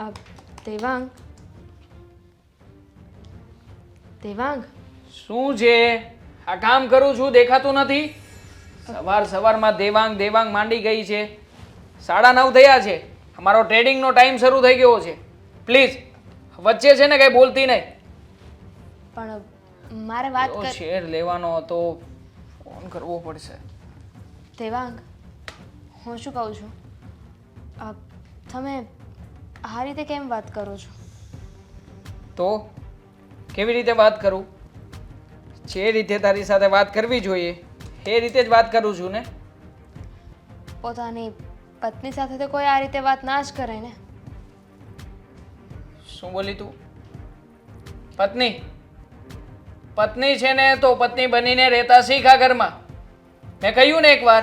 આ દેવાંગ દેવાંગ શું છે? આ કામ કરું છું દેખાતું નથી? સવારમાં દેવાંગ દેવાંગ માંડી ગઈ છે. 9:30 થયા છે. અમારો ટ્રેડિંગનો ટાઈમ શરૂ થઈ ગયો છે. પ્લીઝ વચ્ચે છે ને કઈ બોલતી નહીં. પણ મારે વાત તો કર શેર લેવાનો હતો, ફોન કરવો પડશે. દેવાંગ હું શું કહું છું, તમે આ રીતે કેમ વાત કરો છો? તો કેવી રીતે વાત કરું? જે રીતે તારી સાથે વાત કરવી જોઈએ એ રીતે જ વાત કરું છું ને. પોતાની પત્ની સાથે તો કોઈ આ રીતે વાત ના જ કરે ને. શું બોલી તું? પત્ની પત્ની છે ને તો પત્ની બનીને રહેતા શીખ આ ઘરમાં. મેં કહ્યું ને એકવાર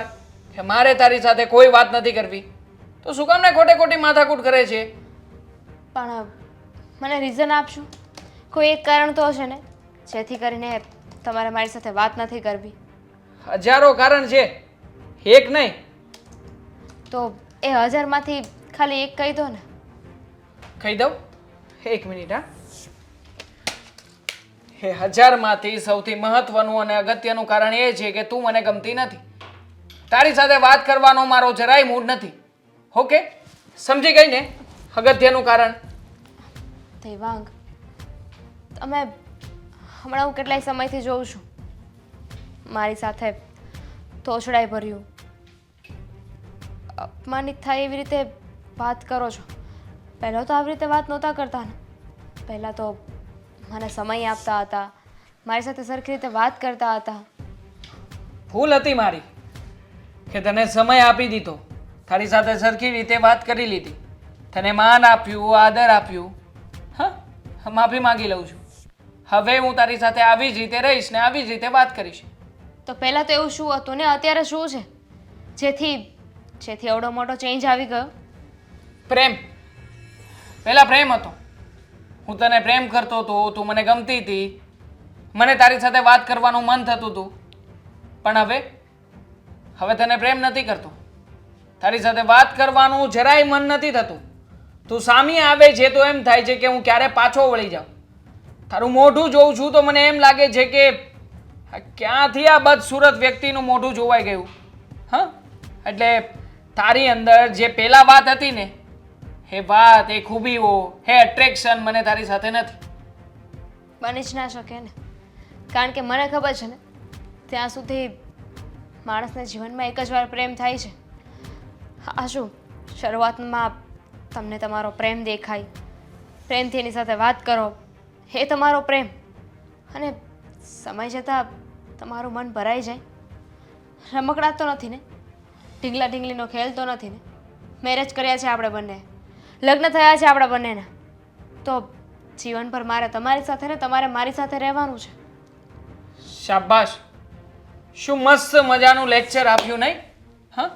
કે મારે તારી સાથે કોઈ વાત નથી કરવી, તો શું કામ ને ખોટે ખોટી માથાકૂટ કરે છે? પણ મને રીઝન આપશો? કોઈ એક કારણ તો હશે ને જેથી કરીને તમારે મારી સાથે વાત નથી કરવી. હજારો કારણ છે, એક નહીં. તો એ 1000માંથી ખાલી એક કહી દો ને. કહી દઉં? એક મિનિટ. હા, એ 1000માંથી સૌથી મહત્વનું અને અગત્યનું કારણ એ છે કે તું મને ગમતી નથી. તારી સાથે વાત કરવાનો મારો જરાય મૂડ નથી. ઓકે, સમજી ગઈ ને અગત્યનું કારણ? દેવાંગ તમે હમણાં હું કેટલાય સમયથી જોઉં છું મારી સાથે તોછડાઈ ભર્યું અપમાનિત થાય એવી રીતે વાત કરો છો. પહેલાં તો આવી રીતે વાત નહોતા કરતા ને. પહેલાં તો મને સમય આપતા હતા, મારી સાથે સરખી રીતે વાત કરતા હતા. ભૂલ હતી મારી કે તને સમય આપી દીધો, તારી સાથે સરખી રીતે વાત કરી લીધી, તને માન આપ્યું, આદર આપ્યું. હા, માફી માંગી લઉં છું. હવે હું તારી સાથે આવી જ રીતે રહીશ ને આવી જ રીતે વાત કરીશ. તો પહેલાં તો એવું શું હતું ને અત્યારે શું છે જેથી એવડો મોટો ચેન્જ આવી ગયો? પ્રેમ. પહેલા પ્રેમ હતો, હું તને પ્રેમ કરતો હતો, તું મને ગમતી હતી, મને તારી સાથે વાત કરવાનું મન થતું હતું. પણ હવે તને પ્રેમ નથી કરતો, તારી સાથે વાત કરવાનું જરાય મન નથી થતું. તું સામે આવે છે તો એમ થાય છે કે હું ક્યારે પાછો વળી જાઉં. તારું મોઢું જોઉં છું તો મને એમ લાગે છે કે ક્યાંથી આ બદસુરત વ્યક્તિનું મોઢું જોવાઈ ગયું. હા, એટલે તારી અંદર જે પેલા વાત હતી ને એ વાત, એ ખૂબીઓ, એ એટ્રેક્શન મને તારી સાથે નથી. બની જ ના શકે ને, કારણ કે મને ખબર છે ને ત્યાં સુધી માણસના જીવનમાં એક જ વાર પ્રેમ થાય છે. આ શું શરૂઆતમાં તમને તમારો પ્રેમ દેખાય, પ્રેમથી એની સાથે વાત કરો, એ તમારો પ્રેમ, અને સમય જતાં તમારું મન ભરાઈ જાય. રમકડા તો નથી ને, ઢીંગલા ઢીંગલીનો ખેલ તો નથી ને. મેરેજ કર્યા છે આપણે બંને, લગ્ન થયા છે આપણા બંનેના, તો જીવનભર મારે તમારી સાથે ને તમારે મારી સાથે રહેવાનું છે. શાબાશ, શું મસ્ત મજાનું લેક્ચર આપ્યું નહીં? હા,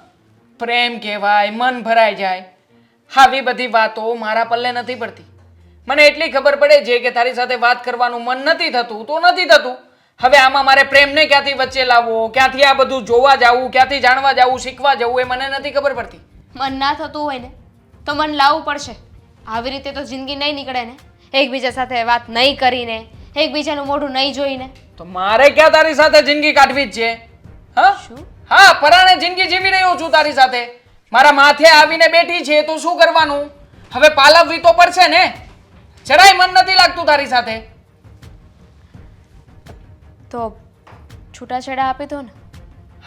પ્રેમ કહેવાય, મન ભરાઈ જાય, આવી બધી વાતો મારા પલ્લે નથી પડતી. મને એટલી ખબર પડે છે કે તારી સાથે વાત કરવાનું મન નથી થતું તો નથી થતું. હવે આમાં મારે પ્રેમને ક્યાંથી વચ્ચે લાવવો, ક્યાંથી આ બધું જોવા જવું, ક્યાંથી જાણવા જવું, શીખવા જવું, એ મને નથી ખબર પડતી. મન ના થતું હોય ને તો મન લાવવું પડશે. આવી રીતે તો જિંદગી નહીં નીકળે ને, એકબીજા સાથે વાત નહીં કરીને, એકબીજાનું મોઢું નહીં જોઈને. તો મારે ક્યાં તારી સાથે જિંદગી કાઢવી જ છે? હા, શું? હા, પરાણે જિંદગી જીવી રહ્યો છું તારી સાથે. મારા માથે આવીને બેઠી છે તો શું કરવાનું? હવે પાલવવી તો પડશે ને. જરાય મન નથી લાગતું તારી સાથે. તો છૂટાછેડા આપી દો ને.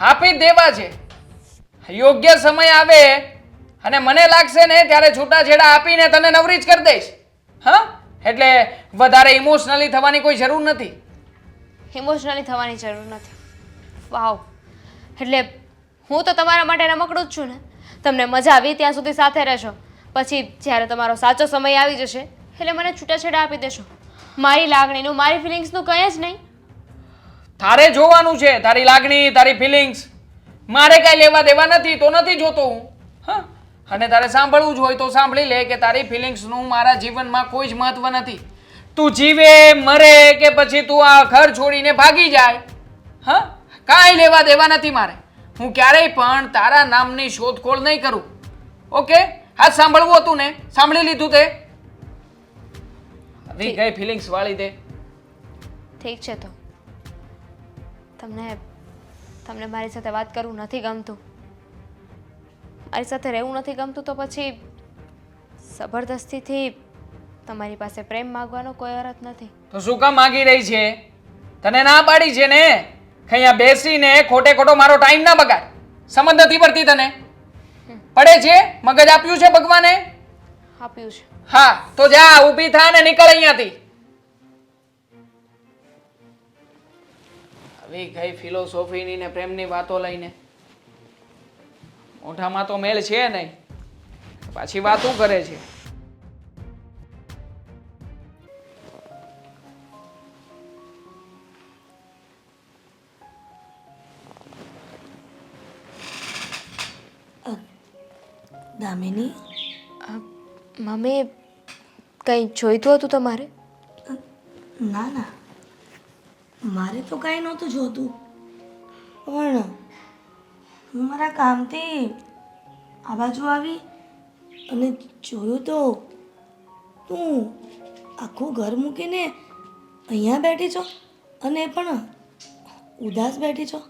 આપી જ દેવા છે. યોગ્ય સમય આવે અને મને લાગશે ને ત્યારે છૂટાછેડા આપીને તને નવરી જ કરી દઈશ. હા, એટલે વધારે ઇમોશનલી થવાની કોઈ જરૂર નથી. ઇમોશનલી થવાની જરૂર નથી. વાવ, એટલે હું તો તમારા માટે રમકડું જ છું ને. તમને મજા આવી ત્યાં સુધી સાથે રહેશો, પછી જ્યારે તમારો સાચો સમય આવી જશે એટલે મને છૂટાછેડા આપી દેશો. મારી લાગણીનું, મારી ફિલિંગ્સનું કંઈ જ નહીં. તારે જોવાનું છે તારી લાગણી, તારી ફિલિંગ્સ. મારે કાંઈ લેવા દેવા નથી તો નથી જોતો હું. હા, અને તારે સાંભળવું જ હોય તો સાંભળી લે કે તારી ફિલિંગ્સનું મારા જીવનમાં કોઈ જ મહત્વ નથી. તું જીવે, મરે કે પછી તું આ ઘર છોડીને ભાગી જાય, હા, કાંઈ લેવા દેવા નથી મારે. હું ક્યારેય પણ તારા નામની શોધખોળ નહીં કરું. ઓકે, આજ સાંભળવું હતું ને, સાંભળી લીધું તે? આવી ગઈ ફિલિંગ્સ વાળી દે. ઠીક છે તો તમને તમને મારી સાથે વાત કરવું નથી ગમતું, મારી સાથે રહેવું નથી ગમતું, તો પછી જબરદસ્તીથી તમારી પાસે પ્રેમ માંગવાનો કોઈ અર્થ નથી. તો શું કામ માગી રહી છે? તને ના પાડી છે ને કે અહીંયા બેસીને ખોટે ખોટો મારો ટાઈમ ના બગાડ. સમજ નથી પડતી તને? પડે છે? મગજ આપ્યું છે ભગવાને? આપ્યું છે. હા તો જા, ઊભી થા ને નીકળ અહીંયાથી. આવી ગઈ ફિલોસોફીની ને પ્રેમની વાતો લઈને. મોઢામાં તો મેલ છે નહીં, પાછી વાતું કરે છે. દામિની, મમ્મી કંઈ જોઈતું હતું તમારે? ના ના, મારે તો કાંઈ નહોતું જોતું, પણ હું મારા કામથી આ બાજુ આવી અને જોયું તો તું આખું ઘર મૂકીને અહીંયા બેઠી છો અને પણ ઉદાસ બેઠી છો.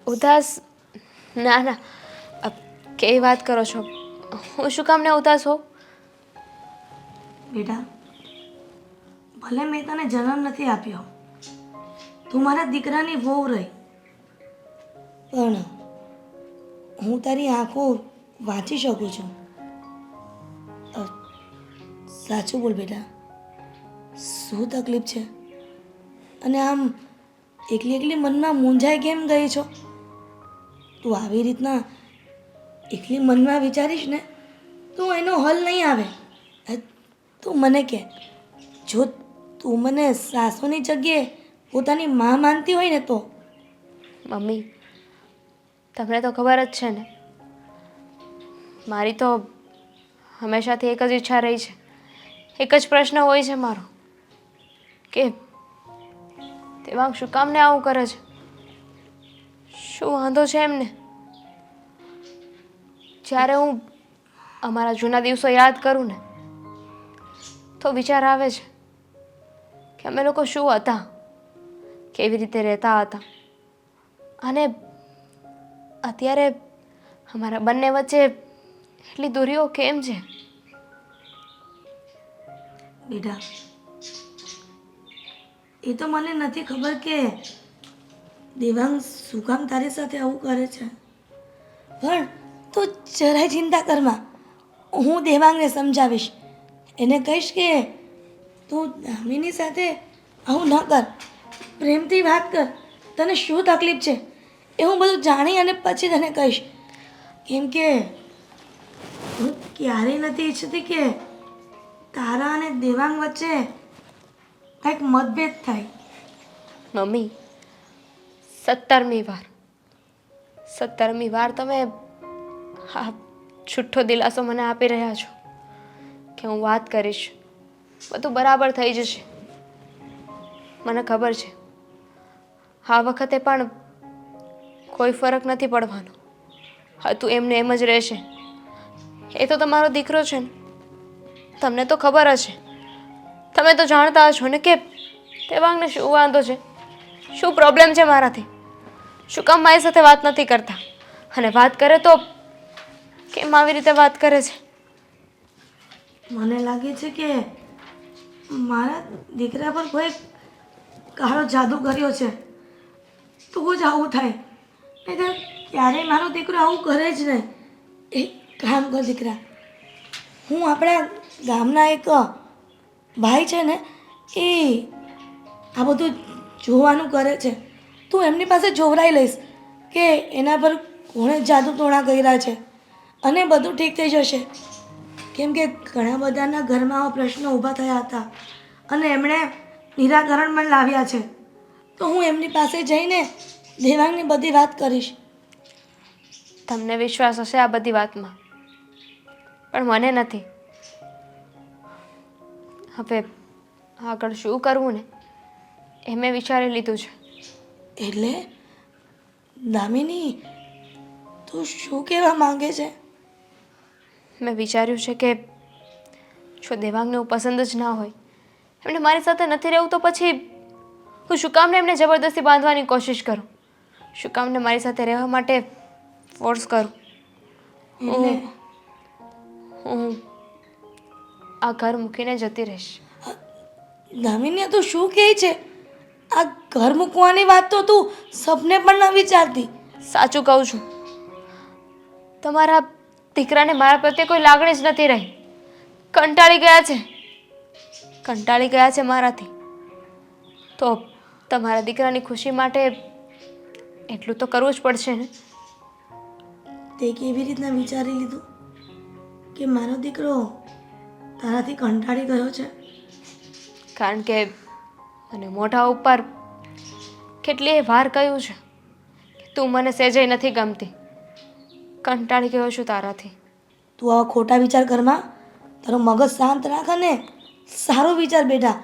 ઉદાસ? ના ના, કેવી વાત કરો છો? હું શું કામને ઉદાસ હોઉં? બેટા, ભલે મેં તને જન્મ નથી આપ્યો, તું મારા દીકરાની વહુ રહી, પણ હું તારી આંખો વાંચી શકું છું. સાચું બોલ બેટા, શું તકલીફ છે? અને આમ એકલી એકલી મનમાં મૂંઝાઈ કેમ ગઈ છો? તું આવી રીતના એકલી મનમાં વિચારીશ ને તો એનો હલ નહીં આવે. તું મને કહે, જો તું મને સાસુની જગ્યાએ પોતાની માં માનતી હોય ને તો. મમ્મી, તમને તો ખબર જ છે ને, મારી તો હંમેશાથી એક જ ઈચ્છા રહી છે, એક જ પ્રશ્ન હોય છે મારો કે દેવાંગ શું કામ ને આવું કરે છે? શું વાંધો છે એમને? જ્યારે હું અમારા જૂના દિવસો યાદ કરું ને તો વિચાર આવે છે કે અમે લોકો શું હતા, કેવી રીતે રહેતા હતા, અને અત્યારે અમારા બંને વચ્ચે એટલી દૂરીઓ કેમ છે? બેટા, એ તો મને નથી ખબર કે દેવાંગ શું કામ તારી સાથે આવું કરે છે, પણ તું જરાય ચિંતા કરમાં. હું દેવાંગને સમજાવીશ, એને કહીશ કે તું દામિની સાથે આવું ન કર, પ્રેમથી વાત કર, તને શું તકલીફ છે એ હું બધું જાણી અને પછી તને કહીશ. કેમ કે હું ક્યારેય નથી ઈચ્છતી કે તારા અને દેવાંગ વચ્ચે કંઈક મતભેદ થાય. મમ્મી, 17મી વાર તમે આ છૂઠ્ઠો દિલાસો મને આપી રહ્યા છો કે હું વાત કરીશ, બધું બરાબર થઈ જશે. મને ખબર છે આ વખતે પણ કોઈ ફરક નથી પડવાનો, હતું એમને એમ જ રહેશે. એ તો તમારો દીકરો છે ને, તમને તો ખબર હશે, તમે તો જાણતા હશો ને કે દેવાંગને શું વાંધો છે, શું પ્રોબ્લેમ છે મારાથી, શું કામ મારી સાથે વાત નથી કરતા, અને વાત કરે તો કેમ આવી રીતે વાત કરે છે? મને લાગે છે કે મારા દીકરા પર કોઈ કાળો જાદુ કર્યો છે, તો જ આવું થાય, નહીં તો ક્યારેય મારો દીકરો આવું કરે જ નહીં. એક કામ કર દીકરા, હું આપણા ગામના એક ભાઈ છે ને, એ આ બધું જોવાનું કરે છે, તું એમની પાસે જોવરાઈ લઈશ કે એના પર કોણે જાદુ ટોણા કર્યા છે, અને બધું ઠીક થઈ જશે. કેમ કે ઘણા બધાના ઘરમાં આવા પ્રશ્નો ઊભા થયા હતા અને એમણે નિરાકરણ પણ લાવ્યા છે. તો હું એમની પાસે જઈને દેવાંગની બધી વાત કરીશ. તમને વિશ્વાસ હશે આ બધી વાતમાં, પણ મને નથી. હવે આગળ શું કરવું ને એ મેં વિચારી લીધું છે. એટલે દામિની, તું શું કહેવા માંગે છે? મેં વિચાર્યું છે કે જો દેવાંગને હું પસંદ જ ના હોય એમને મારી સાથે નથી રહેવું તો પછી હું શું કામને એમને જબરદસ્તી બાંધવાની કોશિશ કરું? શું કામને મારી સાથે રહેવા માટે ફોર્સ કરું? એટલે હું આ ઘર મૂકીને જતી રહીશ. દામિની તું શું કહે છે? આ ઘર મૂકવાની વાત તો તું સપને પણ ન વિચારતી. સાચું કહું છું. તમારા દીકરાને મારા પ્રત્યે કોઈ લાગણી જ નથી રહી. કંટાળી ગયા છે. કંટાળી ગયા છે મારાથી. તો તમારા દીકરાની ખુશી માટે એટલું તો કરવું જ પડશે ને. તે કેવી રીતના વિચારી લીધું કે મારો દીકરો તારાથી કંટાળી ગયો છે? કારણ કે મને મોઢા ઉપર કેટલીય વાર કહ્યું છે કે તું મને સહેજે નથી ગમતી. કંટાળી ગયો છું તારાથી. તું આવા ખોટા વિચાર કરમાં તારો મગજ શાંત રાખ અને સારો વિચાર બેટા.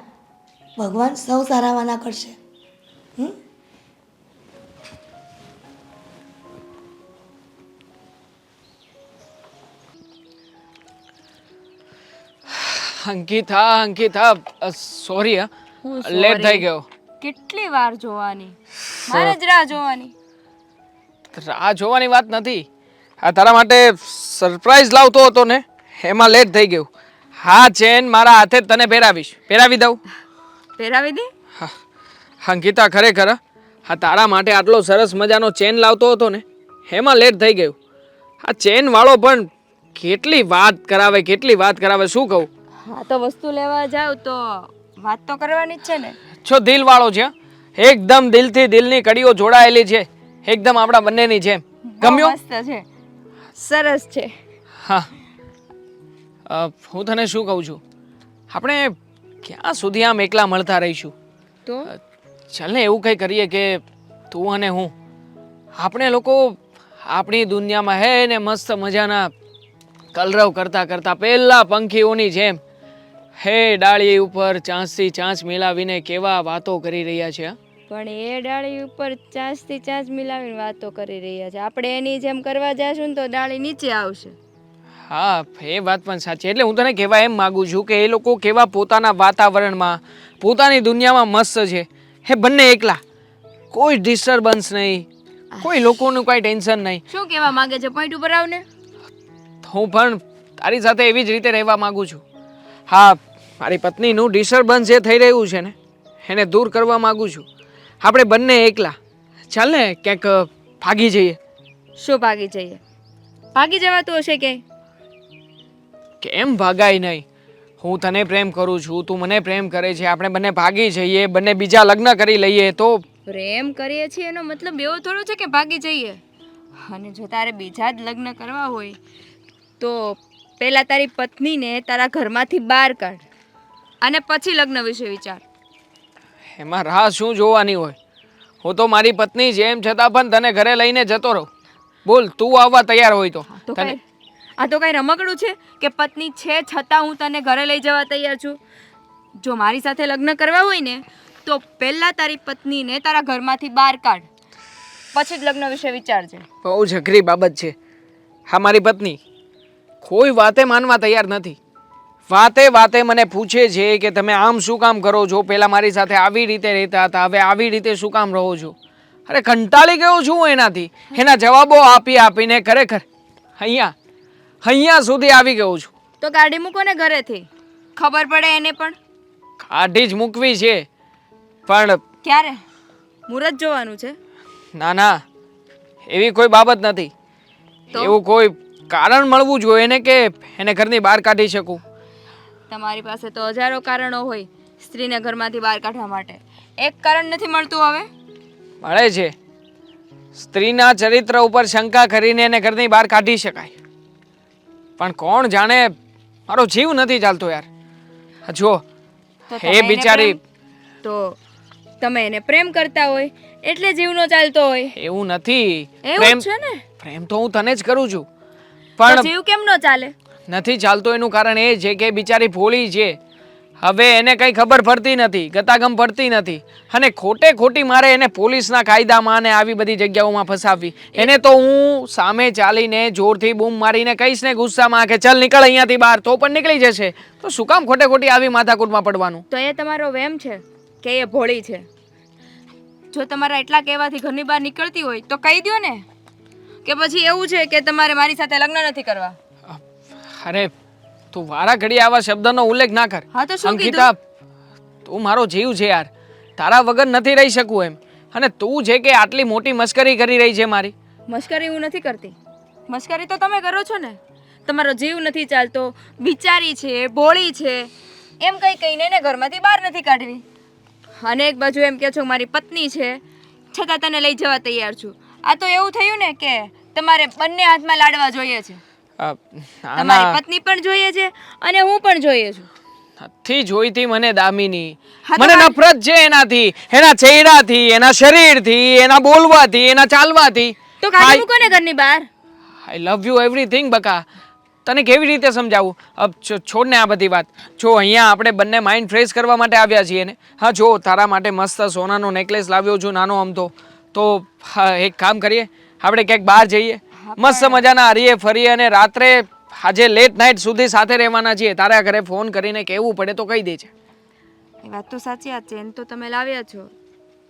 ભગવાન સૌ સારાવાના કરશે. અંકિતા સોરી લેટ થઈ ગયો. કેટલી વાર જોવાની? મારે જ રાહ જોવાની. રાહ જોવાની વાત નથી. આ તારા માટે સરપ્રાઈઝ લાવતો હતો ને એમાં લેટ થઈ ગયું. હા ચેન મારા હાથે જ તને પહેરાવી દઉં. પહેરાવી દે. અંકિતા ખરેખર આ તારા માટે આટલો સરસ મજાનો ચેન લાવતો હતો ને એમાં લેટ થઈ ગયું. આ ચેન વાળો પણ કેટલી વાત કરાવે શું કહું. હા તો વસ્તુ લેવા જાવ તો વાત તો કરવાની જ છે ને. છો દિલ વાળો છે. એકદમ દિલથી દિલની કડીઓ જોડાયેલી છે. એકદમ આપણા બંનેની જેમ. ગમ્યો? મસ્ત છે, સરસ છે. હા હું તને શું કહું છું, આપણે ક્યાં સુધી આમ એકલા મળતા રહીશું? તો ચાલ ને એવું કંઈ કરીએ કે તું અને હું આપણે લોકો આપણી દુનિયામાં હે ને મસ્ત મજાના કલરવ કરતા કરતા પહેલા પંખીઓની જેમ હે ડાળી ઉપર ચાંચથી ચાંચ મિલાવીને કેવા વાતો કરી રહ્યા છે. પણ એ ડાળી ઉપર ચાંચથી ચાંચ મિલાવીને વાતો કરી રહ્યા છે. આપણે એની જેમ કરવા જઈશું ને તો ડાળી નીચે આવશે. હા એ વાત પણ સાચી. એટલે હું તને કહેવા એમ માગું છું કે એ લોકો કેવા પોતાના વાતાવરણમાં પોતાની દુનિયામાં મસ્ત છે. હે બંને એકલા, કોઈ ડિસ્ટર્બન્સ નહીં, કોઈ લોકોનું કોઈ ટેન્શન નહીં. શું કહેવા માંગે છે? પોઈન્ટ ઉપર આવ ને. હું પણ તારી સાથે એવી જ રીતે રહેવા માંગુ છું. હા મારી પત્નીનું ડિસ્ટર્બન્સ જે થઈ રહ્યું છે ને એને દૂર કરવા માંગુ છું. આપણે બંને એકલા ચાલ ને ક્યાંક ભાગી જઈએ. શું ભાગી જઈએ? ભાગી જવાતું હશે કે? કેમ ભાગાય નહીં? હું તને પ્રેમ કરું છું, તું મને પ્રેમ કરે છે, આપણે બંને ભાગી જઈએ, બંને બીજા લગ્ન કરી લઈએ તો. પ્રેમ કરીએ છીએ એનો મતલબ એવો થોડો છે કે ભાગી જઈએ. અને જો તારે બીજા જ લગ્ન કરવા હોય તો પહેલાં તારી પત્નીને તારા ઘરમાંથી બહાર કાઢ અને પછી લગ્ન વિશે વિચાર. એમાં રાહ શું જોવાની હોય? હું તો મારી પત્ની છે એમ છતાં પણ તને ઘરે લઈને જતો રહું. બોલ તું આવવા તૈયાર હોય તો. આ તો કઈ રમકડું છે કે પત્ની છે છતાં હું તને ઘરે લઈ જવા તૈયાર છું? જો મારી સાથે લગ્ન કરવા હોય ને તો પહેલાં તારી પત્નીને તારા ઘરમાંથી બહાર કાઢ, પછી જ લગ્ન વિશે વિચારજે. બહુ જ અઘરી બાબત છે. હા મારી પત્ની કોઈ વાતે માનવા તૈયાર નથી. વાતે મને પૂછે છે કે તમે આમ શું કામ કરો છો? પહેલાં મારી સાથે આવી રીતે રહેતા હતા, હવે આવી રીતે શું કામ રહો છો? અરે કંટાળી ગયો છું હું એનાથી. એના જવાબો આપીને ખરેખર અહીંયા સુધી આવી ગયો છું. તો ગાડી મૂકો ને ઘરેથી, ખબર પડે એને પણ. કાઢી જ મૂકવી છે પણ ક્યારે? મુહૂર્ત જોવાનું છે? ના એવી કોઈ બાબત નથી. એવું કોઈ કારણ મળવું જોઈએ ને કે એને ઘરની બહાર કાઢી શકું. તમારી પાસે તો હજારો કારણો હોય સ્ત્રીને ઘરમાંથી બહાર કાઢવા માટે. એક કારણ નથી મળતું હવે? મળે છે. સ્ત્રીના ચરિત્ર ઉપર શંકા કરીને એને ઘરની બહાર કાઢી શકાય. પણ કોણ જાણે મારો જીવ નથી ચાલતો યાર. જો એ બિચારી. તો તમે એને પ્રેમ કરતા હોય એટલે જીવ નો ચાલતો હોય. એવું નથી. એવું છે ને? પ્રેમ તો હું તને જ કરું છું પણ જીવ કેમ નો ચાલે? નથી ચાલતો એનું કારણ એ છે કે બિચારી ભોળી છે. હવે એને કંઈ ખબર પડતી નથી, ગતાગમ પડતી નથી, અને ખોટે ખોટી મારે એને પોલીસના કાયદામાં ને આવી બધી જગ્યાઓમાં ફસાવવી. એને તો હું સામે ચાલીને જોરથી બૂમ મારીને કહીશ ને ગુસ્સામાં કે ચલ નીકળ અહીંયાથી બહાર, તો પણ નીકળી જશે. તો શું કામ ખોટે ખોટી આવી માથાકૂટમાં પડવાનું? તો એ તમારો વહેમ છે કે એ ભોળી છે? જો તમારા એટલા કહેવાથી ઘરની બહાર નીકળતી હોય તો કહી દો ને, કે પછી એવું છે કે તમારે મારી સાથે લગ્ન નથી કરવા? અરે તું વારા ઘડી આવા શબ્દનો ઉલ્લેખ ના કર. હા તો શું અંકિતા, તું મારો જીવ છે યાર, તારા વગર નથી રહી શકું એમ. અને તું છે કે આટલી મોટી મસ્કરી કરી રહી છે મારી? મશ્કરી હું નથી કરતી, મશ્કરી તો તમે કરો છો ને. તમારો જીવ નથી ચાલતો, બિચારી છે, ભોળી છે, એમ કઈ કહીને એને ઘરમાંથી બહાર નથી કાઢવી. અને એક બાજુ એમ કહે છો મારી પત્ની છે, છતાં તને લઈ જવા તૈયાર છું. આ તો એવું થયું ને કે તમારે બંને હાથમાં લાડવા જોઈએ છે. તમારી પત્ની પણ જોઈએ છે અને હું પણ જોઈએ છું. નથી જોઈતી મને દામિની. હા તો મને નફરત છે એનાથી, એના ચહેરાથી, એના શરીરથી, એના બોલવાથી, એના ચાલવાથી. તો કાઢી મૂકો ને ઘરની બહાર. આઈ લવ યુ એવરીથિંગ બકા. તને કેવી રીતે સમજાવું? અબ છોડ ને આ બધી વાત. જો અહીંયા આપણે બંને માઇન્ડ ફ્રેશ કરવા માટે આવ્યા છીએ ને. હા જો તારા માટે મસ્ત સોનાનો નેકલેસ લાવ્યો છું નાનો અમથો. તો એક કામ કરીએ, આપણે ક્યાંક બહાર જઈએ, મસ્ત મજાના હરીએ ફરીએ, અને રાત્રે આજે લેટ નાઇટ સુધી સાથે રહેવાના છીએ. તારા ઘરે ફોન કરીને કહેવું પડે તો કહી દેજે. એ વાત તો સાચી વાત છે, એમ તો તમે લાવ્યા છો,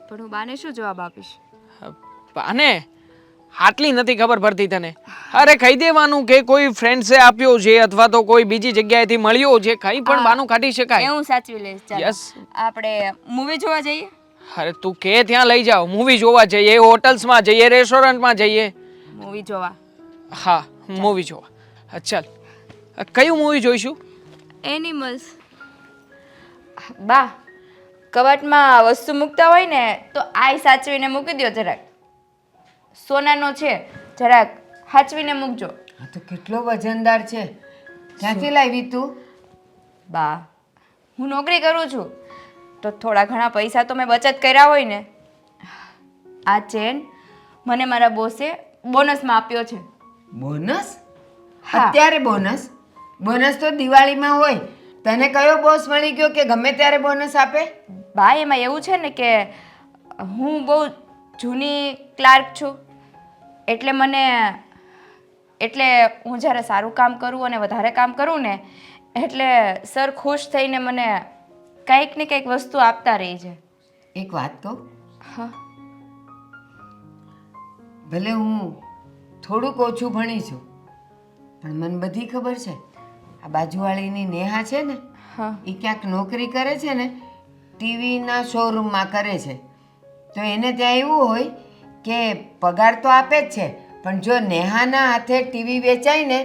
પણ હું બાને શું જવાબ આપીશ? અને આટલી નથી ખબર પડતી તને? અરે કહી દેવાનું કે કોઈ ફ્રેન્ડ્સે આપ્યો છે અથવા તો કોઈ બીજી જગ્યાએથી મળ્યો છે, કંઈ પણ બાનું કાઢી એ શકાય. હું સાચવી લઈશ. ચાલો યસ. આપણે મૂવી જોવા જઈએ. અરે તું કે ત્યાં લઈ જાઓ, મૂવી જોવા જઈએ, હોટલ્સમાં જઈએ, રેસ્ટોરન્ટમાં જઈએ. મૂવી જોવા. હા મૂવી જોવા. ચાલ કયું મૂવી જોઈશું? એનિમલ્સ. બા, કબાટમાં વસ્તુ મૂકતા હોય ને તો આઈ સાચવીને મૂકી દો જરાક. સોનાનો છે, જરાક સાચવીને મૂકજો. આ તો કેટલો વજનદાર છે. ક્યાંથી લાવી તું? બા, હું નોકરી કરું છું તો થોડા ઘણા પૈસા તો મેં બચત કર્યા હોય ને. આ ચેન મને મારા બોસે બોનસમાં આપ્યો છે. બોનસ? હા. અત્યારે બોનસ? બોનસ તો દિવાળીમાં હોય. તને કયો બોસ મળી ગયો કે ગમે ત્યારે બોનસ આપે? બા, એમાં એવું છે ને કે હું બહુ જૂની ક્લાર્ક છું, એટલે હું જ્યારે સારું કામ કરું અને વધારે કામ કરું ને એટલે સર ખુશ થઈને મને કંઈક ને કંઈક વસ્તુ આપતા રહી છે. એક વાત કહું? હા. ભલે હું થોડુંક ઓછું ભણી છું, પણ મને બધી ખબર છે. આ બાજુવાળીની નેહા છે ને, હા. એ ક્યાંક નોકરી કરે છે ને, ટીવીના શોરૂમમાં કરે છે. તો એને ત્યાં એવું હોય કે પગાર તો આપે જ છે, પણ જો નેહાના હાથે ટીવી વેચાય ને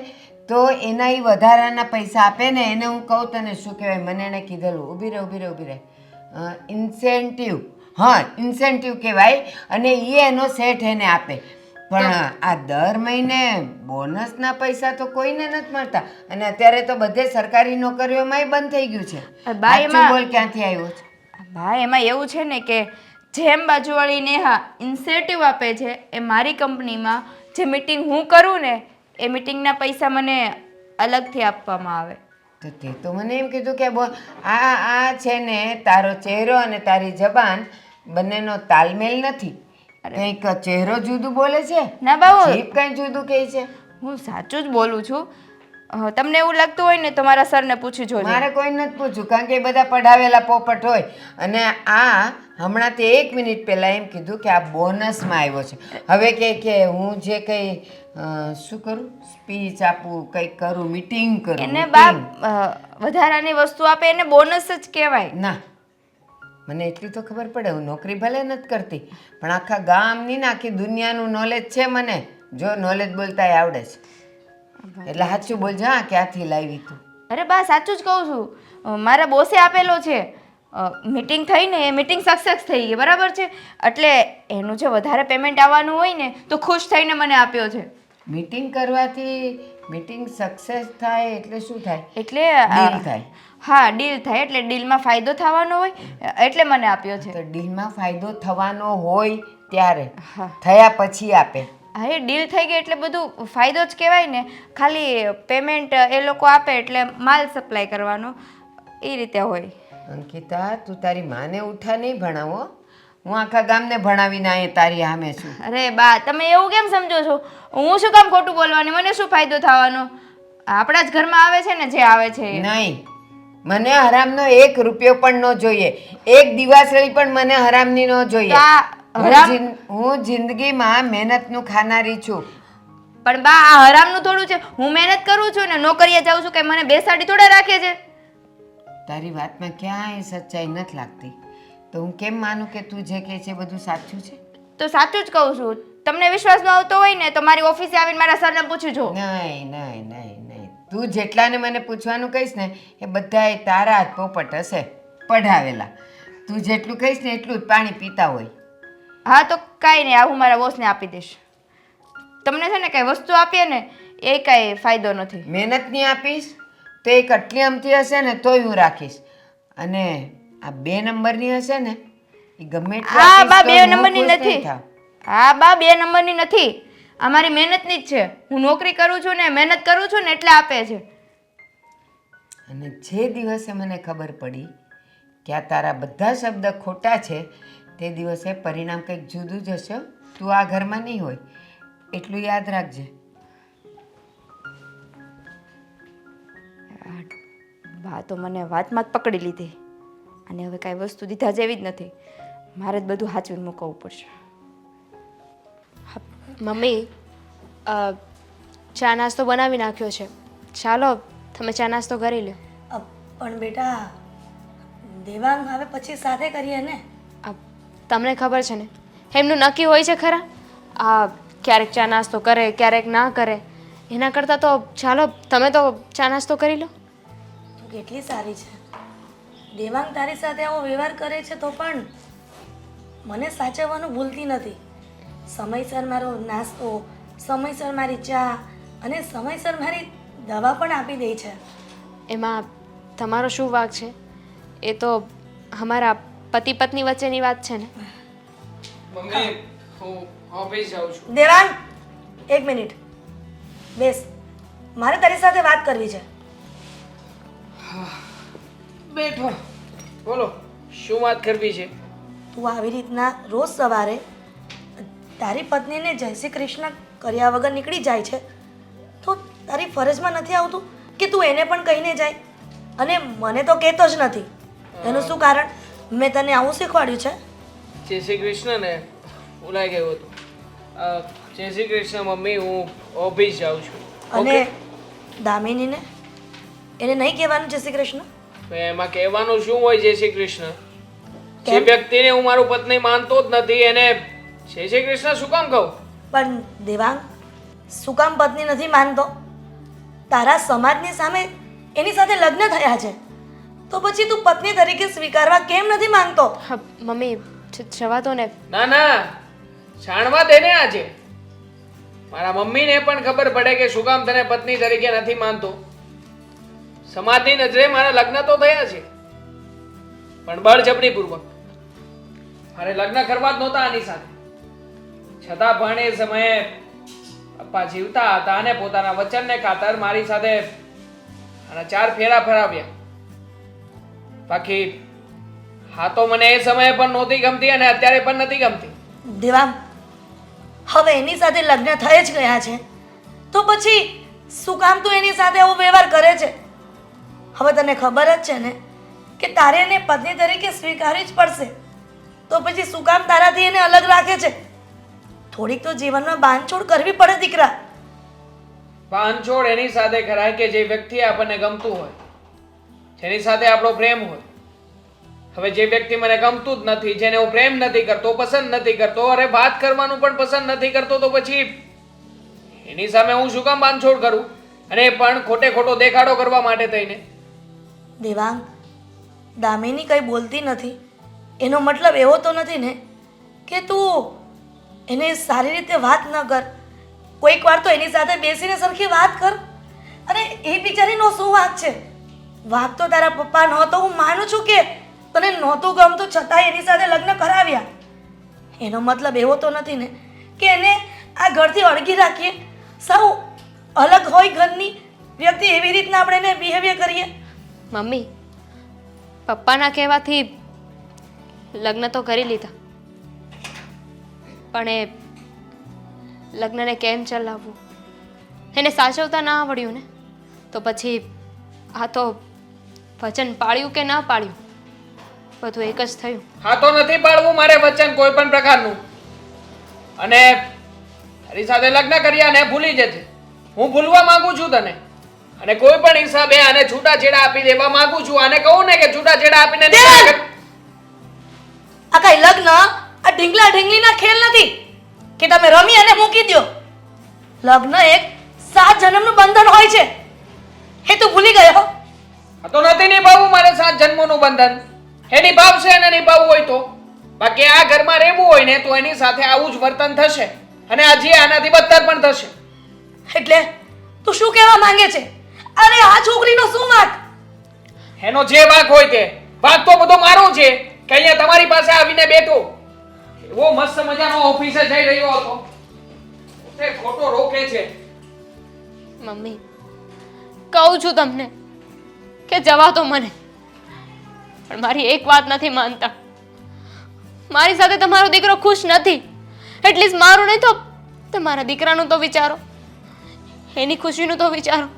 તો એના એ વધારાના પૈસા આપે ને. એને હું કહું તને શું કહેવાય, મને એને કીધેલું. ઊભી રહે. ઇન્સેન્ટિવ. હા, ઇન્સેન્ટિવ કહેવાય. અને એ એનો સેટ એને આપે. પણ આ દર મહિને બોનસના પૈસા તો કોઈને નથી મળતા. અને અત્યારે તો બધે સરકારી નોકરીઓમાંય બંધ થઈ ગયું છે. બા, સાચું બોલ, ક્યાંથી આવ્યો છે? બા, એમાં એવું છે ને કે જેમ બાજુવાળી નેહા ઇન્સેન્ટિવ આપે છે, એ મારી કંપનીમાં જે મીટિંગ હું કરું ને એ મીટિંગના પૈસા મને અલગથી આપવામાં આવે. તો તે તો મને એમ કીધું કે આ છે ને તારો ચહેરો અને તારી જબાન બંનેનો તાલમેલ નથી. કંઈક ચહેરો જુદું બોલે છે, ના બાબુ, જીભ કંઈ જુદું કહે છે. હું સાચું જ બોલું છું. તમને એવું લાગતું હોય ને તો મારા સરને પૂછી જોજો. મારે કોઈ નથી પૂછ્યું, કારણ કે એ બધા પઢાવેલા પોપટ હોય. અને આ હમણાં તે 1 મિનિટ પહેલાં એમ કીધું કે આ બોનસમાં આવ્યો છે. હવે કે હું જે કંઈ શું કરું, સ્પીચ આપું, કંઈક કરું, મીટિંગ કરું. એને બા, વધારાની વસ્તુ આપે એને બોનસ જ કહેવાય. ના, મને એટલી તો ખબર પડે. હું નોકરી ભલે નથી કરતી, પણ આખા ગામની ને આખી દુનિયાનું નોલેજ છે મને. જો નોલેજ બોલતાય આવડે છે. એટલે સાચું બોલજો. હા, ક્યાંથી લાવી તું? અરે બા, સાચું જ કહું છું. મારા બોસે આપેલો છે. મીટિંગ થઈ ને એ મીટિંગ સક્સેસ થઈ ગઈ, બરાબર છે? એટલે એનું જે વધારે પેમેન્ટ આવવાનું હોય ને તો ખુશ થઈને મને આપ્યો છે. મીટિંગ કરવાથી મીટિંગ સક્સેસ થાય એટલે શું થાય? એટલે ડીલ થાય. હા, ડીલ થાય એટલે ડીલમાં ફાયદો થવાનો હોય એટલે મને આપ્યો છે. તો ડીલમાં ફાયદો થવાનો હોય ત્યારે, હા. થયા પછી આપે. હા, એ ડીલ થઈ ગઈ એટલે બધું ફાયદો જ કહેવાય ને. ખાલી પેમેન્ટ એ લોકો આપે એટલે માલ સપ્લાય કરવાનો. એ રીતે હોય. અંકિતા તું તારી માને ઉઠા નહીં ભણાવો. હું આખા ગામને ભણાવીને અહીંયા તારી સામે છું. અરે બા, તમે એવું કેમ સમજો છો? હું શું કામ ખોટું બોલવાની? મને શું ફાયદો થવાનો? આપણા જ ઘરમાં આવે છે ને જે આવે છે એ. નહીં, મને હરામનો 1 રૂપિયો પણ ન જોઈએ. એક દિવાસળી પણ મને હરામની ન જોઈએ. તો આ હરામ હું જિંદગીમાં મહેનતનું ખાનારી છું. પણ બા, આ હરામનું થોડું છે. હું મહેનત કરું છું ને, નોકરીએ જાઉં છું, કે મને બેસાડી થોડા રાખે છે? તારી વાતમાં ક્યાંય સચ્ચાઈ નથી લાગતી. તો હું કેમ માનું કે તું જે કહે છે બધું સાચું છે? તો સાચું જ કહું છું. તમને વિશ્વાસ ન આવતો હોય ને તો મારી ઓફિસે આવીને મારા સરને પૂછી જો. નહીં નહીં નહીં નહીં, તું જેટલાને મને પૂછવાનું કહીશ ને એ બધાય તારા જ પોપટ હશે, પઢાવેલા. તું જેટલું કહીશ ને એટલું જ પાણી પીતા હોય. હા તો કાંઈ નહીં, આ હું મારા બોસને આપી દઈશ. તમને છે ને કાંઈ વસ્તુ આપીએ ને એ કાંઈ ફાયદો નથી. મહેનત નહીં આપીશ તો એક આટલી અમથી હશે ને તોય હું રાખીશ. અને આ 2 નંબરની હશે ને એ ગમે એટલી હા આપીશ બા, તોય 2 હું નંબરની ખુશ નહીં નથી. થાવ. હા બા, 2 નંબરની નથી. અમારી મહેનતની જ છે. હું નોકરી કરું છું ને, મહેનત કરું છું ને એટલે આપે છે. અને જે દિવસે મને ખબર પડી કે આ તારા બધા શબ્દ ખોટા છે તે દિવસે પરિણામ કંઈક જુદું જ હશે. તું આ ઘરમાં નહીં હોય એટલું યાદ રાખજે. બા તો મને વાતમાં જ પકડી લીધી અને હવે કાંઈ વસ્તુ દીધા જેવી જ નથી. મારે જ બધું હાચવીને મૂકવું પડશે. મમ્મી, ચા નાસ્તો બનાવી નાખ્યો છે. ચાલો તમે ચા નાસ્તો કરી લો. પણ બેટા દેવાંગ હવે પછી સાથે કરીએ ને. તમને ખબર છે ને એમનું નક્કી હોય છે ખરા. ક્યારેક ચા નાસ્તો કરે, ક્યારેક ના કરે. એના કરતાં તો ચાલો તમે તો ચા નાસ્તો કરી લો. તું કેટલી સારી છે. દેવાંગ તારી સાથે આવો વ્યવહાર કરે છે તો પણ મને સાચવવાનું ભૂલતી નથી. સમયસર મારો નાસ્તો, સમયસર મારી ચા અને સમયસર મારી દવા પણ આપી દે છે. એમાં તમારો શું વાંક છે? એ તો અમારા પતિ પત્ની વચ્ચેની વાત છે ને. મમ્મી હું ઓફિસ જાઉં છું. દેવાંગ, 1 મિનિટ બેસ, મારે તારી સાથે વાત કરવી છે. બેઠો, બોલો શું વાત કરવી છે? તું આવી રીતના રોજ સવારે તારી પત્નીને જય શ્રી કૃષ્ણ કર્યા વગર નીકળી જાય છે તો તારી ફરજમાં નથી આવતું કે તું એને પણ કહીને જાય? અને મને તો કહેતો જ નથી. એનું શું કારણ? મેં તને આવું શીખવાડ્યું છે? જય શ્રી કૃષ્ણ ને ભૂલાઈ ગયું હતું. જય શ્રી કૃષ્ણ મમ્મી, હું ઓફિસ જાઉં છું. અને દામિનીને એને નહીં કહેવાનું જય શ્રી કૃષ્ણ? તો એમાં કહેવાનું શું હોય જય શ્રી કૃષ્ણ? જે કેમ? વ્યક્તિને હું મારું પત્ની માનતો જ નથી એને જય શ્રી કૃષ્ણ શું કામ કહું? પણ દેવાંગ, શું કામ પત્ની નથી માનતો? તારા સમાજની સામે એની સાથે લગ્ન થયા છે તો પછી તું પત્ની તરીકે સ્વીકારવા કેમ નથી માંગતો? મમ્મી જવા દો ને. ના ના, જાણવા દે ને આજે. મારા મમ્મીને પણ ખબર પડે કે શું કામ તને પત્ની તરીકે નથી માનતો. સમાજની નજરે મારા લગ્ન તો થયા છે પણ બળજબરીપૂર્વક. મારે લગ્ન કરવા જ નહોતા આની સાથે, છતાં પણ એ સમયે પપ્પા જીવતા હતા અને પોતાના વચનને ખાતર મારી સાથે આના 4 ફેરા ફરાવ્યા. બાકી હા તો મને એ સમયે પણ નહોતી ગમતી અને અત્યારે પણ નથી ગમતી. દેવાંગ, હવે એની સાથે લગ્ન થઈ જ ગયા છે તો પછી શું કામ તું એની સાથે એવો વ્યવહાર કરે છે? હવે તને ખબર જ છે ને કે તારે એને પત્ની તરીકે સ્વીકારવી જ પડશે તો પછી શું કામ તારાથી એને અલગ રાખે છે? થોડીક તો જીવનમાં બાંધછોડ કરવી પડે દીકરા. બાંધછોડ એની સાથે કરાય કે જે વ્યક્તિ આપણને ગમતું હોય, જેની સાથે આપણો પ્રેમ હોય. હવે જે વ્યક્તિ મને ગમતું જ નથી, જેને હું પ્રેમ નથી કરતો, પસંદ નથી કરતો, અરે વાત કરવાનું પણ પસંદ નથી કરતો, તો પછી એની સામે હું શું કામ બાંધછોડ કરું? અને એ પણ ખોટે ખોટો દેખાડો કરવા માટે થઈને. દેવાંગ, દામિની કંઈ બોલતી નથી એનો મતલબ એવો તો નથી ને કે તું એને સારી રીતે વાત ન કર? કોઈક વાર તો એની સાથે બેસીને સરખી વાત કર. અને એ બિચારીનો શું વાંક છે? વાંક તો તારા પપ્પા નહોતો. હું માનું છું કે તને નહોતું ગમતું છતાંય એની સાથે લગ્ન કરાવ્યા. એનો મતલબ એવો તો નથી ને કે એને આ ઘરથી અળગી રાખીએ, સૌ અલગ હોય ઘરની વ્યક્તિ એવી રીતના આપણે એને બિહેવિયર કરીએ. મમ્મી પપ્પાના કહેવાથી લગ્ન તો કરી લીધા, પણ એ લગ્નને કેમ ચલાવવું એને સાચવતા ના આવડ્યું ને, તો પછી આ તો વચન પાળ્યું કે ના પાળ્યું બધું એક જ થયું. હા તો નથી પાળવું મારે વચન કોઈ પણ પ્રકારનું, અને તારી સાથે લગ્ન કર્યા ને ભૂલી જજે. હું ભૂલવા માંગુ છું તને, અને કોઈ પણ હિસાબે આને છૂટાછેડા આપી દેવા માંગુ છું. આને કહું ને કે છૂટાછેડા આપીને આ કઈ લગ્ન આ ઢીંગલા ઢીંગલીના ખેલ નથી કે તમે રમી અને મૂકી દો. લગ્ન એક 7 જન્મનું બંધન હોય છે, એ તું ભૂલી ગયો? આ તો નથી નિભાવવું મારે 7 જન્મોનું બંધન. એ નિભાવશે અને નિભાવવું હોય તો, બાકી આ ઘરમાં રહેવું હોય ને તો એની સાથે આવું જ વર્તન થશે, અને આજે આનાથી બદતર પણ થશે. એટલે તું શું કહેવા માંગે છે? અરે આ છોકરીનો શું વાંક? એનો જે વાંક હોય તે વાંક તો બધો મારો છે કે અહીંયા તમારી પાસે આવીને બેઠો. એવો મસ્ત મજાનો ઓફિસે જઈ રહ્યો હતો, તે ખોટો રોકે છે. મમ્મી, કહું છું તમને કે જવા તો મને, પણ મારી એક વાત નથી માનતા. મારી સાથે તમારો દીકરો ખુશ નથી, એટલીસ્ટ મારું નહીં તો તમારા દીકરાનું તો વિચારો, એની ખુશીનું તો વિચારો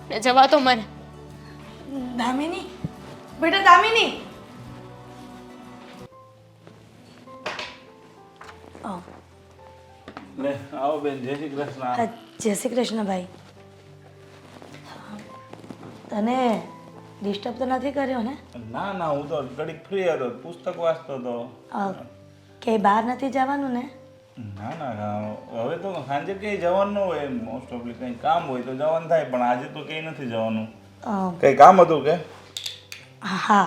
ને જવા તો મને. દામિની, બેટા દામિની, લે આવો બેન, જય શ્રી કૃષ્ણ. જય શ્રી કૃષ્ણ ભાઈ. તને ડિસ્ટર્બ તો નથી કર્યો ને? ના ના, હું તો ઘડીક ફ્રી હતો, પુસ્તક વાંચતો હતો. કે બહાર નથી જવાનું ને? ના ના, હવે તો સાંજે કંઈ જવાનું ન હોય, મોસ્ટ ઓફલી કંઈ કામ હોય તો જવાનું થાય, પણ આજે તો કંઈ નથી જવાનું. કંઈ કામ હતું કે? હા,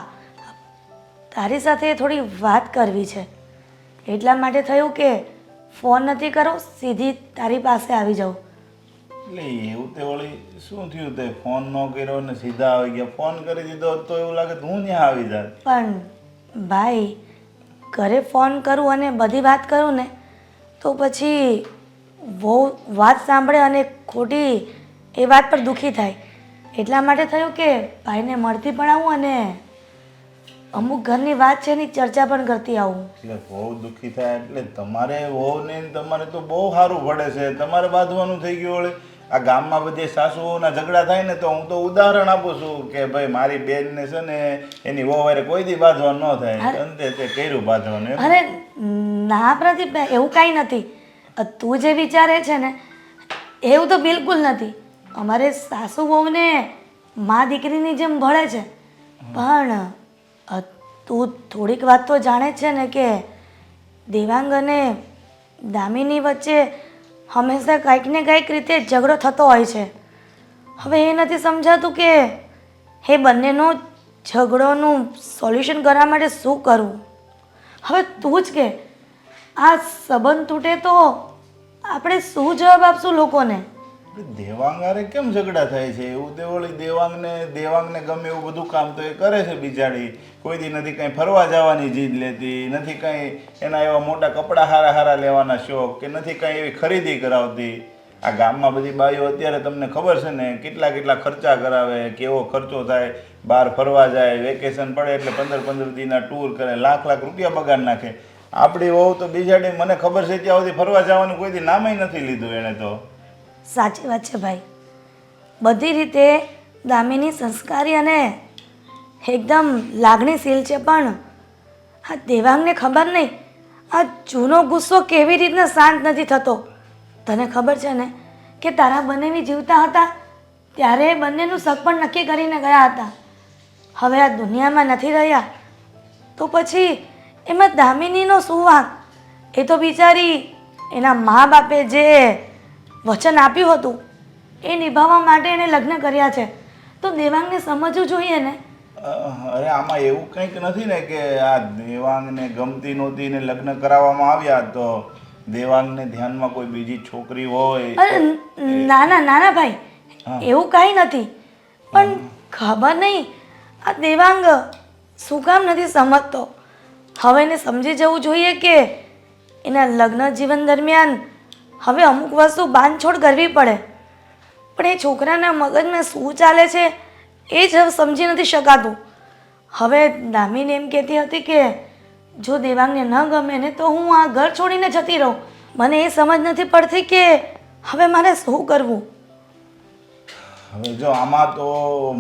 તારી સાથે થોડી વાત કરવી છે, એટલા માટે થયું કે ફોન નથી કરો, સીધી તારી પાસે આવી જાઉં. એટલે એવું તે વળી શું થયું, તે ફોન ન કર્યો ને સીધા આવી ગયા? ફોન કરી દીધો તો એવું લાગે તો હું ત્યાં આવી જાત. પણ ભાઈ, ઘરે ફોન કરું અને બધી વાત કરું ને તો પછી બહુ વાત સાંભળે અને ખોટી એ વાત પર દુઃખી થાય, એટલા માટે થયું કે ભાઈને મળતી પણ આવું અને અમુક ઘરની વાત છે એની ચર્ચા પણ કરતી આવું. એટલે બહુ દુઃખી થાય એટલે તમારે વહુને તમારે તો બહુ સારું પડે છે, તમારે બાંધવાનું થઈ ગયું. વળે આ ગામમાં બધી સાસુઓના ઝઘડા થાય ને તો હું તો ઉદાહરણ આપું છું કે ભાઈ મારી બેનને છે ને એની વહુ હારે કોઈ દી બાંધવાનું ન થાય, અંતે તે કર્યું બાંધવાનું. અરે ના પ્રદીપ, એવું કાંઈ નથી. તું જે વિચારે છે ને એવું તો બિલકુલ નથી. અમારે સાસુ વહુને મા દીકરીની જેમ ભળે છે, પણ તું થોડીક વાત તો જાણે છે ને કે દેવાંગ અને દામિની વચ્ચે હંમેશા કંઈક ને કંઈક રીતે ઝઘડો થતો હોય છે. હવે એ નથી સમજાતું કે એ બંનેનો ઝઘડોનું સોલ્યુશન કરવા માટે શું કરવું. હવે તું જ કે આ સંબંધ તૂટે તો આપણે શું જવાબ આપશું લોકોને? દેવાંગ હારે કેમ ઝઘડા થાય છે? એવું તે વળી દેવાંગને ગમે એવું બધું કામ તો એ કરે છે બિચારી. કોઈ દી નથી કંઈ ફરવા જવાની જીદ લેતી, નથી કંઈ એના એવા મોટા કપડાં હારા હારા લેવાના શોખ, કે નથી કંઈ એવી ખરીદી કરાવતી. આ ગામમાં બધી બાઈઓ અત્યારે તમને ખબર છે ને કેટલા કેટલા ખર્ચા કરાવે, કેવો ખર્ચો થાય. બહાર ફરવા જાય, વેકેશન પડે એટલે 15-15 દીના ટૂર કરે, લાખ લાખ રૂપિયા બગાડ નાખે. આપણી વહુ તો બિચારી મને ખબર છે ત્યાં સુધી ફરવા જવાનું કોઈ દી નામેય નથી લીધું એણે તો. સાચી વાત છે ભાઈ, બધી રીતે દામિની સંસ્કારી અને એકદમ લાગણીશીલ છે, પણ આ દેવાંગને ખબર નહીં આ જૂનો ગુસ્સો કેવી રીતના શાંત નથી થતો. તને ખબર છે ને કે તારા બંનેની જીવતા હતા ત્યારે બંનેનું સગપણ નક્કી કરીને ગયા હતા. હવે આ દુનિયામાં નથી રહ્યા તો પછી એમાં દામિનીનો શું વાંક? એ તો બિચારી એના મા બાપે જે વચન આપ્યું હતું એ નિભાવવા માટે એને લગ્ન કર્યા છે, તો દેવાંગને સમજવું જોઈએ ને. અરે આમાં એવું કંઈક નથી ને કે આ દેવાંગને ગમતી નહોતી ને લગ્ન કરાવવામાં આવ્યા તો દેવાંગને ધ્યાનમાં કોઈ બીજી છોકરી હોય? અરે નાના નાના ભાઈ, એવું કાંઈ નથી, પણ ખબર નહીં આ દેવાંગ શું કામ નથી સમજતો. હવે એને સમજી જવું જોઈએ કે એના લગ્ન જીવન દરમિયાન હવે અમુક વસ્તુ બાંધછોડ કરવી પડે, પણ એ છોકરાના મગજમાં શું ચાલે છે એ જ સમજી નથી શકાતું. હવે દામિની એમ કહેતી હતી કે જો દેવાંગને ન ગમે ને તો હું આ ઘર છોડીને જતી રહું. મને એ સમજ નથી પડતી કે હવે મારે શું કરવું. હવે જો આમાં તો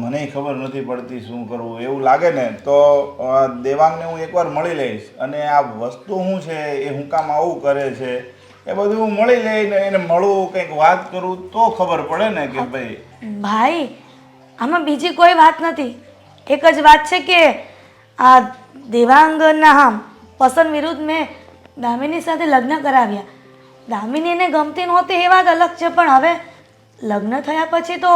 મને ખબર નથી પડતી શું કરવું. એવું લાગે ને તો દેવાંગને હું એકવાર મળી લઈશ અને આ વસ્તુ શું છે એ હું કામ આવું કરે છે એ બધું હું મળી લઈને એને મળું, કંઈક વાત કરું તો ખબર પડે ને કે ભાઈ. ભાઈ આમાં બીજી કોઈ વાત નથી. એક જ વાત છે કે આ દેવાંગના પસંદ વિરુદ્ધ મેં દામિની સાથે લગ્ન કરાવ્યા. દામિની એને ગમતી નહોતી એ વાત અલગ છે, પણ હવે લગ્ન થયા પછી તો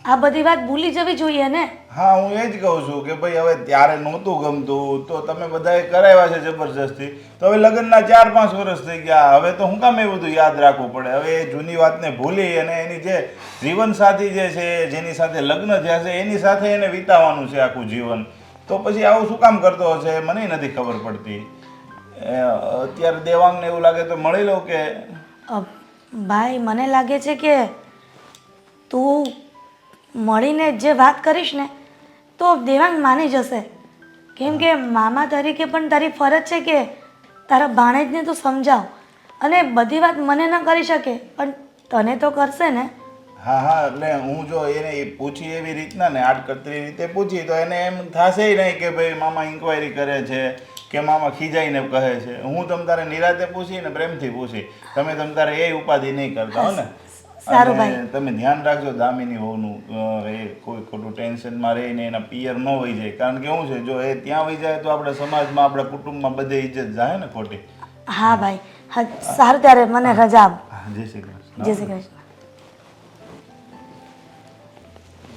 આ બધી વાત ભૂલી જવી જોઈએ ને. હા, હું એ જ કહું છું કે ભાઈ હવે ત્યારે નહોતું ગમતું તો તમે બધાએ કરાવ્યા છે જબરજસ્તી, તો હવે લગ્નના 4-5 વર્ષ થઈ ગયા, હવે તો હું કામ એ બધું યાદ રાખવું પડે. હવે એ જૂની વાતને ભૂલી અને એની જે જીવનસાથી જે છે જેની સાથે લગ્ન થયા છે એની સાથે એને વિતાવવાનું છે આખું જીવન. તો પછી આવું શું કામ કરતો હશે મને નથી ખબર પડતી. અત્યારે દેવાંગને એવું લાગે તો મળી લઉં કે. ભાઈ મને લાગે છે કે તું મળીને જે વાત કરીશ ને તો દેવાંગ માની જશે. કેમ કે મામા તરીકે પણ તારી ફરજ છે કે તારા ભાણેજને તું સમજાવ. અને બધી વાત મને ન કરી શકે પણ તને તો કરશે ને. હા હા, એટલે હું જો એને પૂછી એવી રીતના ને આડકતરી રીતે પૂછી તો એને એમ થશે નહીં કે ભાઈ મામા ઇન્ક્વાયરી કરે છે કે મામા ખીજાઈને કહે છે. હું તમ તારે નિરાતે પૂછી ને પ્રેમથી પૂછી, તમે તમ તારે એ ઉપાધિ નહીં કરતા હો ને. સારું ભાઈ. અને તમે ધ્યાન રાખજો દામિની વહુનું, એ કોઈ ખોટું ટેન્શનમાં રહીને એના પિયર ન વહી જાય. કારણ કે શું છે જો એ ત્યાં વહી જાય તો આપણે સમાજમાં આપણા કુટુંબમાં બધે ઇજ્જત જાય ને ખોટી. હા ભાઈ, હા સારું ત્યારે મને રજા આપ. જય શ્રી કૃષ્ણ. જય શ્રી કૃષ્ણ.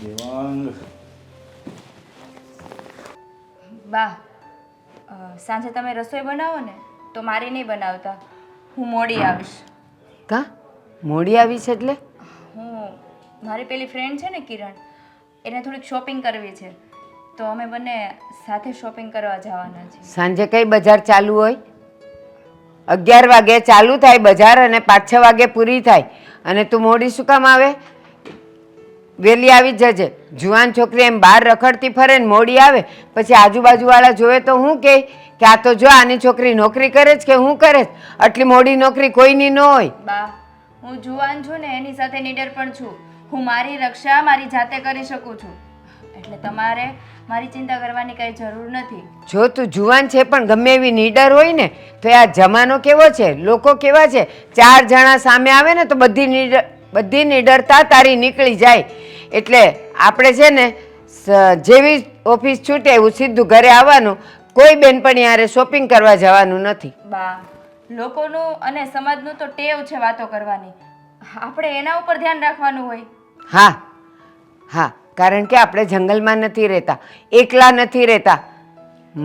દેવાંગ. બા સાંજે તમે રસોઈ બનાવો ને તો મારી નહીં બનાવતા, હું મોડી આવીશ. કા મોડી આવી છે એટલે? હું મારી પેલી ફ્રેન્ડ છે ને કિરણ, એને થોડીક શોપિંગ કરવી છે તો અમે બંને સાથે શોપિંગ કરવા જવાના છીએ. સાંજે કઈ બજાર ચાલુ હોય? 11 વાગે ચાલુ થાય બજાર અને 5-6 વાગે પૂરી થાય. અને તું મોડી શું કામ આવે? વહેલી આવી જજે. જુવાન છોકરી એમ બહાર રખડતી ફરે ને મોડી આવે પછી આજુબાજુવાળા જોવે તો હું કહે કે આ તો જો આની છોકરી નોકરી કરે છે કે હું કરે છે? આટલી મોડી નોકરી કોઈની ન હોય. બા હું જુવાન છું ને એની સાથે નીડર પણ છું. હું મારી રક્ષા મારી જાતે કરી શકું છું, એટલે તમારે મારી ચિંતા કરવાની કઈ જરૂર નથી. જો તું જુવાન છે પણ ગમે એવી નીડર હોય ને તો આ જમાનો કેવો છે, લોકો કેવા છે, 4 જણા સામે આવે ને તો બધી નીડરતા તારી નીકળી જાય. એટલે આપણે છે ને જેવી ઓફિસ છૂટે એવું સીધું ઘરે આવવાનું, કોઈ બેનપણી હારે શોપિંગ કરવા જવાનું નથી. બા લોકોનું અને સમાજનું તો ટેવ છે વાતો કરવાની, આપણે એના ઉપર ધ્યાન રાખવાનું હોય. હા હા, કારણ કે આપણે જંગલમાં નથી રહેતા, એકલા નથી રહેતા.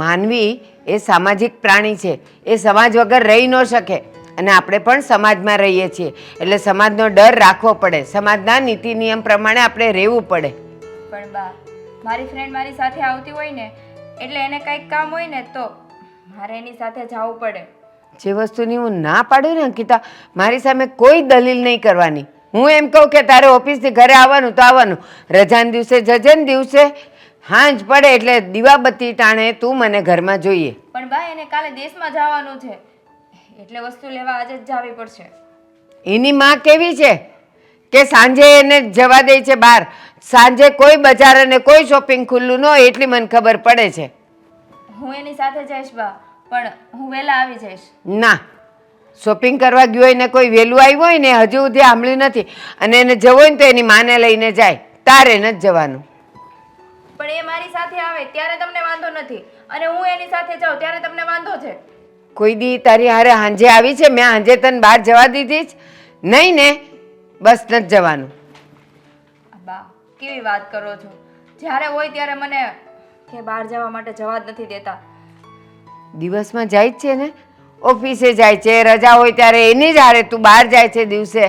માનવી એ સામાજિક પ્રાણી છે, એ સમાજ વગર રહી ન શકે. અને આપણે પણ સમાજમાં રહીએ છીએ એટલે સમાજનો ડર રાખવો પડે, સમાજના નીતિ નિયમ પ્રમાણે આપણે રહેવું પડે. પણ બા મારી ફ્રેન્ડ મારી સાથે આવતી હોય ને એટલે એને કંઈક કામ હોય ને તો મારે એની સાથે જવું પડે. જે વસ્તુની હું ના પાડું ને અંકિતા, મારી સામે કોઈ દલીલ નહીં કરવાની. હું એમ કહું કે તારે ઓફિસથી ઘરે આવવાનું તો આવવાનું, રજાના દિવસે જજે ને દિવસે હાંજ પડે એટલે દીવાબત્તી ટાણે તું મને ઘરમાં જોઈએ. પણ બા એને કાલે દેશમાં જવાનું છે એટલે વસ્તુ લેવા આજે જ જવી પડશે. એની માં કેવી છે કે સાંજે એને જવા દે છે બહાર? સાંજે કોઈ બજાર અને કોઈ શોપિંગ ખુલ્લું ન હોય એટલી મને ખબર પડે છે. હું એની સાથે જઈશ બા, પણ હું વહેલા આવી જઈશ. ના, શોપિંગ કરવા ગયો હોય ને કોઈ વહેલું આવ્યું હોય ને હજુ સુધી સાંભળ્યું નથી, અને એને જવું હોય ને તો એની માને લઈને જાય, તારે નથી જવાનું. પણ એ મારી સાથે આવે ત્યારે તમને વાંધો નથી અને હું એની સાથે જાઉં ત્યારે તમને વાંધો છે. કોઈ દી તારી હારે હાંજે આવી છે? મેં હાંજે તને બહાર જવા દીધી જ નહીં ને? બસ નથી જવાનું. બા કેવી વાત કરો છો, જ્યારે હોય ત્યારે મને કે બહાર જવા માટે જવા જ નથી દેતા. દિવસમાં જાય જ છે ને, ઓફિસે જાય છે, રજા હોય ત્યારે એની જ હારે તું બહાર જાય છે દિવસે.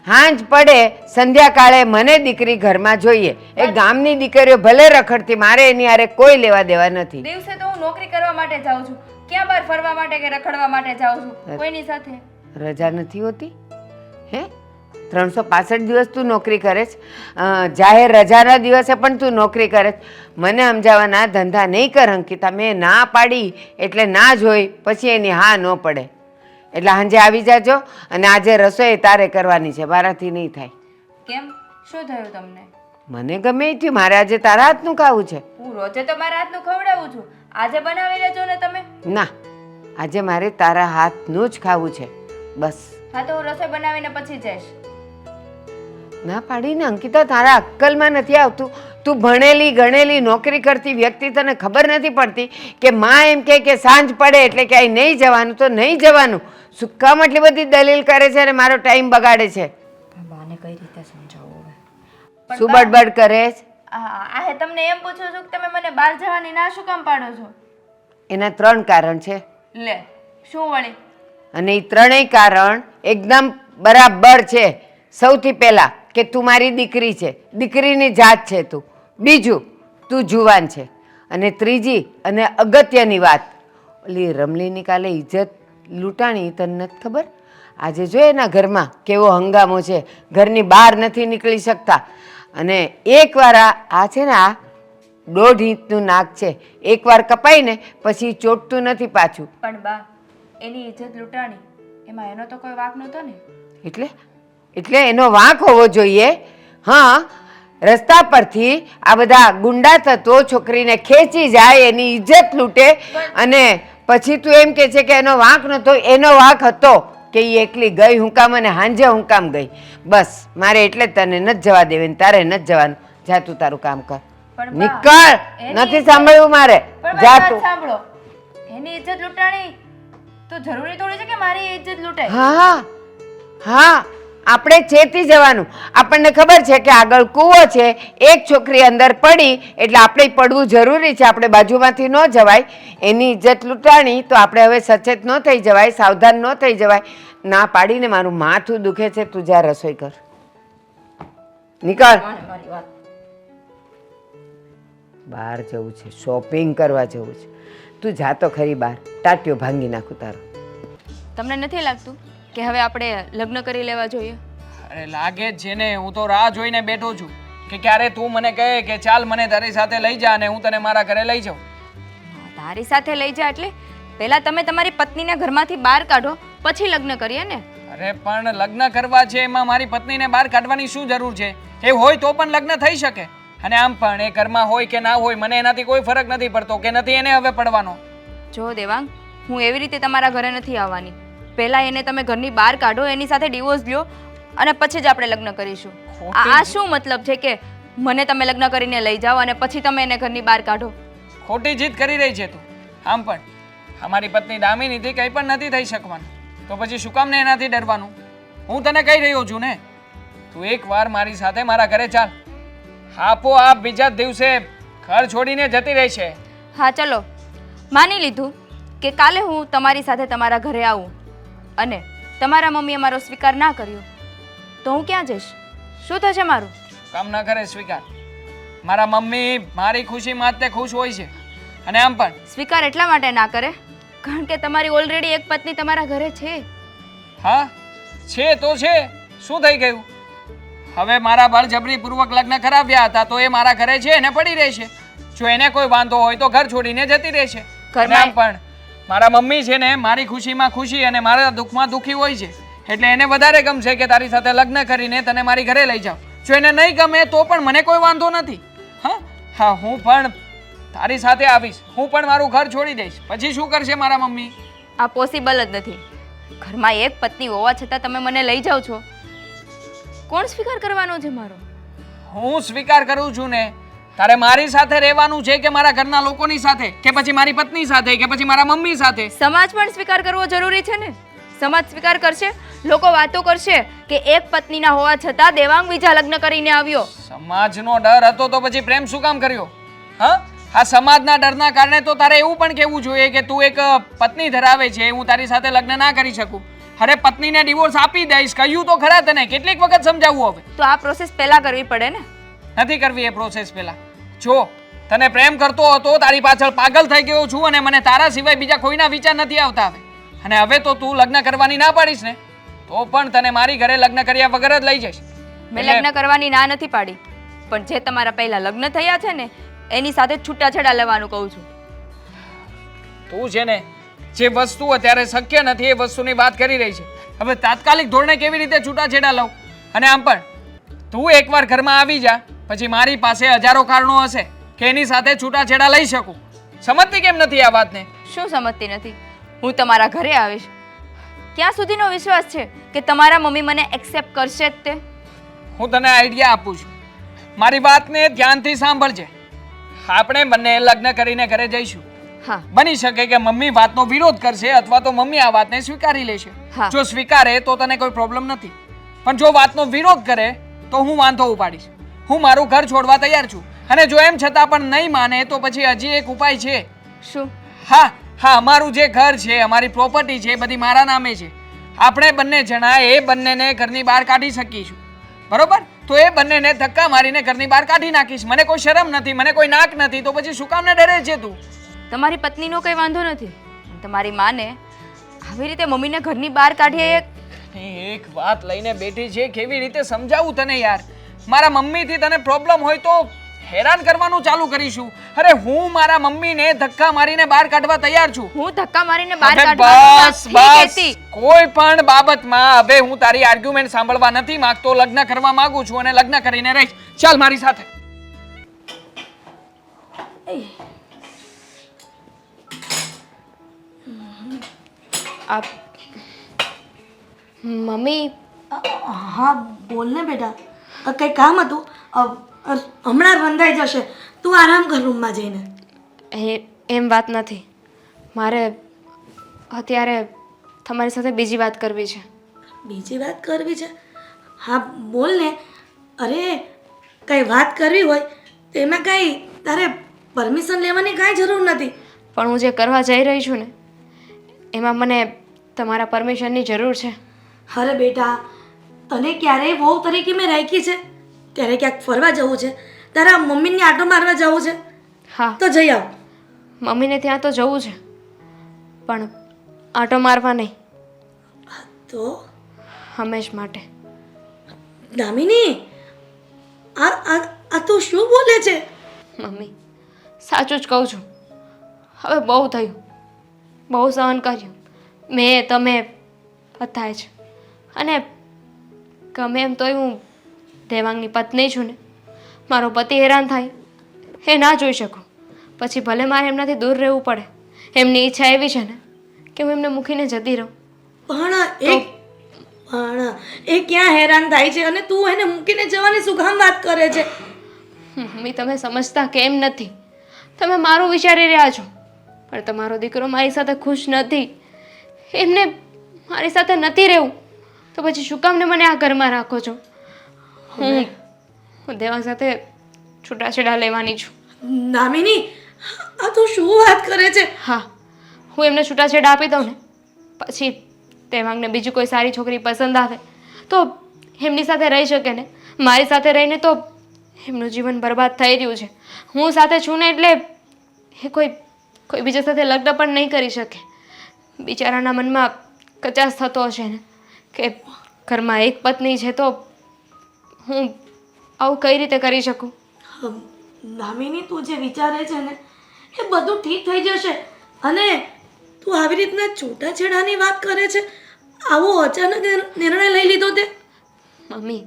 હાંજ પડે સંધ્યાકાળે મને દીકરી ઘરમાં જોઈએ. એ ગામની દીકરીઓ ભલે રખડતી, મારે એની હારે કોઈ લેવા દેવા નથી. દિવસે તો હું નોકરી કરવા માટે જાઉં છું, ક્યાં બહાર ફરવા માટે કે રખડવા માટે જાઉં છું કોઈની સાથે? રજા નથી હોતી હે? 365 દિવસ તું નોકરી કરે છે, જાહેર રજાના દિવસે પણ તું નોકરી કરે છે. મને સમજાવવાના ધંધા નહીં કર અંકિતા. મેં ના પાડી એટલે ના જ હોય, પછી એની હા ન પડે. એટલે સાંજે આવી જાજો, અને આજે રસોઈ તારે કરવાની છે, મારાથી નહીં થાય. કેમ, શું થયું તમને? મને ગમે એ થયું, મારે આજે તારા હાથનું ખાવું છે. હું રોજે તો મારા હાથનું ખવડાવું છું, આજે બનાવી લેજો ને તમે. ના, આજે મારે તારા હાથનું જ ખાવું છે, બસ. હા તો હું રસોઈ બનાવીને પછી જઈશ. ના પાડીને અંકિતા, તારા અક્કલમાં નથી આવતું. તું ભણેલી ગણેલી નોકરી કરતી વ્યક્તિ, તને ખબર નથી પડતી કે માં એમ કે સાંજ પડે એટલે ક્યાંય નહીં જવાનું તો નહીં જવાનું. શું કામ આટલી બધી દલીલ કરે છે અને મારો ટાઈમ બગાડે છે? બાને કઈ રીતે સમજાવું હવે? શું બડબડ કરે છે? આ તમને એમ પૂછું છું કે તમે મને બહાર જવાની ના શું કામ પાડો છો? એના 3 કારણ છે. લે, શું વળી? અને એ 3ય કારણ એકદમ બરાબર છે. સૌથી પહેલા કે તું મારી દીકરી છે, દીકરીની જાત છે તું. બીજું, તું જુવાન છે. અને ત્રીજી અને અગત્યની વાત, ઓલી રમલીની કાલે ઇજ્જત લૂંટાણી, તને નથી ખબર? આજે જો એના ઘરમાં કેવો હંગામો છે, ઘરની બહાર નથી નીકળી શકતા. અને એકવાર આ છે ને, આ 1.5 ઇંચનું નાક છે, એકવાર કપાય ને પછી ચોટતું નથી પાછું. પણ બા, એની ઇજ્જત લૂંટાણી, એમાં એનો તો કોઈ વાંક નહોતો ને. એટલે એનો વાંક હોવો જોઈએ. હા, રસ્તા પરથી આ બધા ગુંડા તત્વો છોકરીને ખેંચી જાય, એની ઇજ્જત લૂંટે, અને પછી તું એમ કે છે કે એનો વાંક નહોતો. એનો વાંક હતો કે એ એકલી ગઈ હું કામ, અને હાંજે હું કામ ગઈ. બસ, મારે એટલે જ તને નથી જવા દેવી, તારે નથી જવાનું. જા તું તારું કામ કર, નીકળ. નથી સાંભળવું મારે, જા તું. સાંભળો, એની ઇજ્જત લૂંટાણી તો જરૂરી થોડી છે કે મારી ઇજ્જત લૂંટાય. હા હા, આપણે ચેતી જવાનું. આપણને ખબર છે કે આગળ કૂવો છે, એક છોકરી અંદર પડી એટલે આપણે પડવું જરૂરી છે, આપણે બાજુમાંથી ન જવાય. એની ઇજ્જત લૂંટાણી તો આપણે હવે સચેત ન થઈ જવાય, સાવધાન ન થઈ જવાય. ના પાડીને મારું માથું દુખે છે. તું જા રસોઈ કર, નીકળ. બહાર જવું છે, શોપિંગ કરવા જવું છે. તું જા તો ખરી બહાર, ટાટિયો ભાંગી નાખું તારો. તમને નથી લાગતું કે હવે આપણે લગ્ન કરી લેવા જોઈએ? અરે લાગે જ છે ને. હું તો રાહ જોઈને બેઠો છું કે ક્યારે તું મને કહે કે ચાલ મને તારી સાથે લઈ જા અને હું તને મારા ઘરે લઈ જાઉં. તારી સાથે લઈ જા એટલે પહેલા તમે તમારી પત્નીને ઘરમાંથી બહાર કાઢો, પછી લગ્ન કરીએ ને. અરે પણ લગ્ન કરવા છે એમાં મારી પત્નીને બહાર કાઢવાની શું જરૂર છે? એ હોય તો પણ લગ્ન થઈ શકે. અને આમ પણ એ ઘરમાં હોય કે ના હોય મને એનાથી કોઈ ફરક નથી પડતો, કે નથી એને હવે પડવાનો. જો દેવાંગ, હું એવી રીતે તમારા ઘરે નથી આવવાની. પહેલા એને તમે ઘરની બહાર કાઢો, એની સાથે ડિવોર્સ લ્યો, અને પછી જ આપણે લગ્ન કરીશું. આ શું મતલબ છે કે મને તમે લગ્ન કરીને લઈ જાઓ અને પછી તમે એને ઘરની બહાર કાઢો? ખોટી જીદ કરી રહી છે તું. આમ પણ અમારી પત્ની દામિનીથી કંઈ પણ નથી થઈ શકવાનું, તો પછી શું કામ ને એનાથી ડરવાનું? હું તને કહી રહ્યો છું ને, તું એકવાર મારી સાથે મારા ઘરે ચાલ. આપોઆપ બીજા જ દિવસે ઘર છોડીને જતી રહેશે. હા ચલો, માની લીધું કે કાલે હું તમારી સાથે તમારા ઘરે આવું અને તમારા મમ્મીએ મારો સ્વીકાર ના કર્યો, તો હું ક્યાં જઈશ? શું થશે મારું? કામ ના કરે સ્વીકાર. મારા મમ્મી મારી ખુશી માટે ખુશ હોય છે. અને આમ પણ સ્વીકાર એટલા માટે ના કરે કારણ કે તમારી ઓલરેડી એક પત્ની તમારા ઘરે છે. હા છે તો છે, શું થઈ ગયું? હવે મારા બળજબરીપૂર્વક લગ્ન કરાવ્યા હતા તો એ મારા ઘરે છે ને પડી રહેશે. જો એને કોઈ વાંધો હોય તો ઘર છોડીને જતી રહેશે. અને આમ પણ મારા મમ્મી છે ને મારી ખુશીમાં ખુશી અને મારા દુઃખમાં દુઃખી હોય છે, એટલે એને વધારે ગમશે કે તારી સાથે લગ્ન કરીને તને મારી ઘરે લઈ જાઉં. જો એને નહીં ગમે તો પણ મને કોઈ વાંધો નથી. હા, હું પણ તારી સાથે આવીશ, હું પણ મારું ઘર છોડી દઈશ. પછી શું કરશે મારા મમ્મી? આ પોસિબલ જ નથી. ઘરમાં એક પત્ની હોવા છતાં તમે મને લઈ જાઓ છો. કોણ સ્વીકાર કરવાનો છે મારો? હું સ્વીકાર કરું છું ને. તારે મારી સાથે રહેવાનું છે કે મારા ઘરના લોકોની સાથે, કે પછી મારી પત્ની સાથે, કે પછી મારા મમ્મી સાથે? સમાજ પણ સ્વીકાર કરવો જરૂરી છે ને. સમાજ સ્વીકાર કરશે, લોકો વાતો કરશે કે એક પત્નીના હોવા છતાં દેવાંગ બીજા લગ્ન કરીને આવ્યો. સમાજનો ડર હતો તો પછી પ્રેમ શું કામ કર્યો? હા, આ સમાજના ડરના કારણે તો તારે એવું પણ કહેવું જોઈએ કે તું એક પત્ની ધરાવે છે, હું તારી સાથે લગ્ન ના કરી શકું. અરે પત્નીને ડિવોર્સ આપી દઈશ, કહ્યું તો ખરા તને. કેટલીક વખત સમજાવવું? હવે તો આ પ્રોસેસ પહેલા કરવી પડે ને. નથી કરવી એ પ્રોસેસ પહેલા. જો તને પ્રેમ કરતો હતો, તારી પાછળ પાગલ થઈ ગયો છું અને મને તારા સિવાય બીજા કોઈના વિચાર નથી આવતા હવે. અને હવે તો તું લગ્ન કરવાની ના પાડીશ ને, તો પણ તને મારી ઘરે લગ્ન કર્યા વગર જ લઈ જઈશ. મેં લગ્ન કરવાની ના નથી પાડી, પણ જે તમારા પહેલા લગ્ન થયા છે ને એની સાથે જ છૂટાછેડા લેવાનું કહું છું. તું છે ને જે વસ્તુ અત્યારે શક્ય નથી એ વસ્તુની વાત કરી રહી છે. હવે તાત્કાલિક ધોરણે કેવી રીતે છૂટાછેડા લઉં? અને આમ પણ તું એકવાર ઘરમાં આવી જા પછી મારી પાસે હજારો કારણો હશે કે એની સાથે છૂટાછેડા લઈ શકું. સમજતી કેમ નથી આ વાતને? શું સમજતી નથી? હું તમારા ઘરે આવીશ, ક્યાં સુધીનો વિશ્વાસ છે કે તમારા મમ્મી મને એક્સેપ્ટ કરશે જ તે? હું તને આઈડિયા આપું છું, મારી વાતને ધ્યાનથી સાંભળજે. આપણે બંને લગ્ન કરીને ઘરે જઈશું. હા બની શકે કે મમ્મી વાતનો વિરોધ કરશે અથવા તો મમ્મી આ વાતને સ્વીકારી લેશે. હા. જો સ્વીકારે તો તને કોઈ પ્રોબ્લેમ નથી, પણ જો વાતનો વિરોધ કરે તો હું વાંધો ઉપાડીશ. હું મારું ઘર છોડવા તૈયાર છું, અને જો એમ છતાં પણ નહીં માને તો પછી હજી એક ઉપાય છે. શું? હા હા, અમારું જે ઘર છે, અમારી પ્રોપર્ટી છે, બધી મારા નામે છે. આપણે બંને જણા એ બંનેને ઘરની બહાર કાઢી શકીશું, બરોબર? તો એ બંનેને ધક્કા મારીને ઘરની બહાર કાઢી નાખીશ. મને કોઈ શરમ નથી, મને કોઈ નાક નથી, તો પછી શું કામને ડરે છે તું? તમારી પત્નીનો કંઈ વાંધો નથી, તમારી માને આવી રીતે મમ્મીને ઘરની બહાર કાઢીએ એક વાત લઈને બેઠી છે, કેવી રીતે સમજાવું તને યાર? મારા મમ્મીથી તને પ્રોબ્લેમ હોય તો હેરાન કરવાનું ચાલુ કરીશું. અરે હું મારા મમ્મીને ધક્કા મારીને બહાર કાઢવા તૈયાર છું. હું ધક્કા મારીને બહાર હવે કાઢવાની બસ નથી બસ, કહેતી. કોઈ પણ બાબતમાં હવે હું તારી આર્ગ્યુમેન્ટ સાંભળવા નથી માંગતો. લગ્ન કરવા માંગુ છું અને લગ્ન કરીને રહીશ. ચાલ મારી સાથે. આપ મમ્મી, હા બોલ ને બેટા, કંઈ કામ હતું? હમણાં બંધાઈ જશે, તું આરામ કર રૂમમાં જઈને. એમ વાત નથી. મારે અત્યારે તમારી સાથે બીજી વાત કરવી છે. બીજી વાત કરવી છે? હા બોલ ને. અરે કંઈ વાત કરવી હોય તો એમાં કાંઈ તારે પરમિશન લેવાની કાંઈ જરૂર નથી. પણ હું જે કરવા જઈ રહી છું ને એમાં મને તમારા પરમિશનની જરૂર છે. અરે બેટા, તને ક્યારેય વહુ તરીકે મેં રાખી છે? ત્યારે ક્યાંક ફરવા જવું છે, તારા મમ્મીને આંટો મારવા જવું છે, હા, તો જઈ આવ. મમ્મીને ત્યાં તો જવું છે, પણ આંટો મારવા નહીં, તો હંમેશ માટે. દામિની, આ આ આ તું શું બોલે છે? મમ્મી, સાચું જ કહું છું. હવે બહુ થયું, બહુ સહન કર્યું મેં, તમે બધાએ જ. અને ગમે એમ તોય હું દેવાંગની પત્ની છું ને. મારો પતિ હેરાન થાય એ ના જોઈ શકું, પછી ભલે મારે એમનાથી દૂર રહેવું પડે. એમની ઈચ્છા એવી છે ને કે હું એમને મૂકીને જતી રહું. પણ એ ક્યાં હેરાન થાય છે અને તું એને મૂકીને જવાની શું કામ વાત કરે છે? મમ્મી, તમે સમજતા કેમ નથી? તમે મારું વિચારી રહ્યા છો, પણ તમારો દીકરો મારી સાથે ખુશ નથી. એમને મારી સાથે નથી રહેવું, તો પછી શું કામને મને આ ઘરમાં રાખો છો? હું દેવાંગ સાથે છૂટાછેડા લેવાની છું. દામિની, આ તું શું વાત કરે છે? હા, હું એમને છૂટાછેડા આપી દઉં ને પછી દેવાંગને બીજી કોઈ સારી છોકરી પસંદ આવે તો એમની સાથે રહી શકે ને. મારી સાથે રહીને તો એમનું જીવન બરબાદ થઈ રહ્યું છે. હું સાથે છું ને એટલે એ કોઈ બીજા સાથે લગ્ન પણ નહીં કરી શકે. બિચારાના મનમાં કચાશ થતો હશે ને કે ઘરમાં એક પત્ની છે તો હું આવું કઈ રીતે કરી શકું? દામિની, તું જે વિચારે છે ને એ બધું ઠીક થઈ જશે. અને તું આવી રીતના છૂટાછેડાની વાત કરે છે? આવો અચાનક નિર્ણય લઈ લીધો તે? મમ્મી,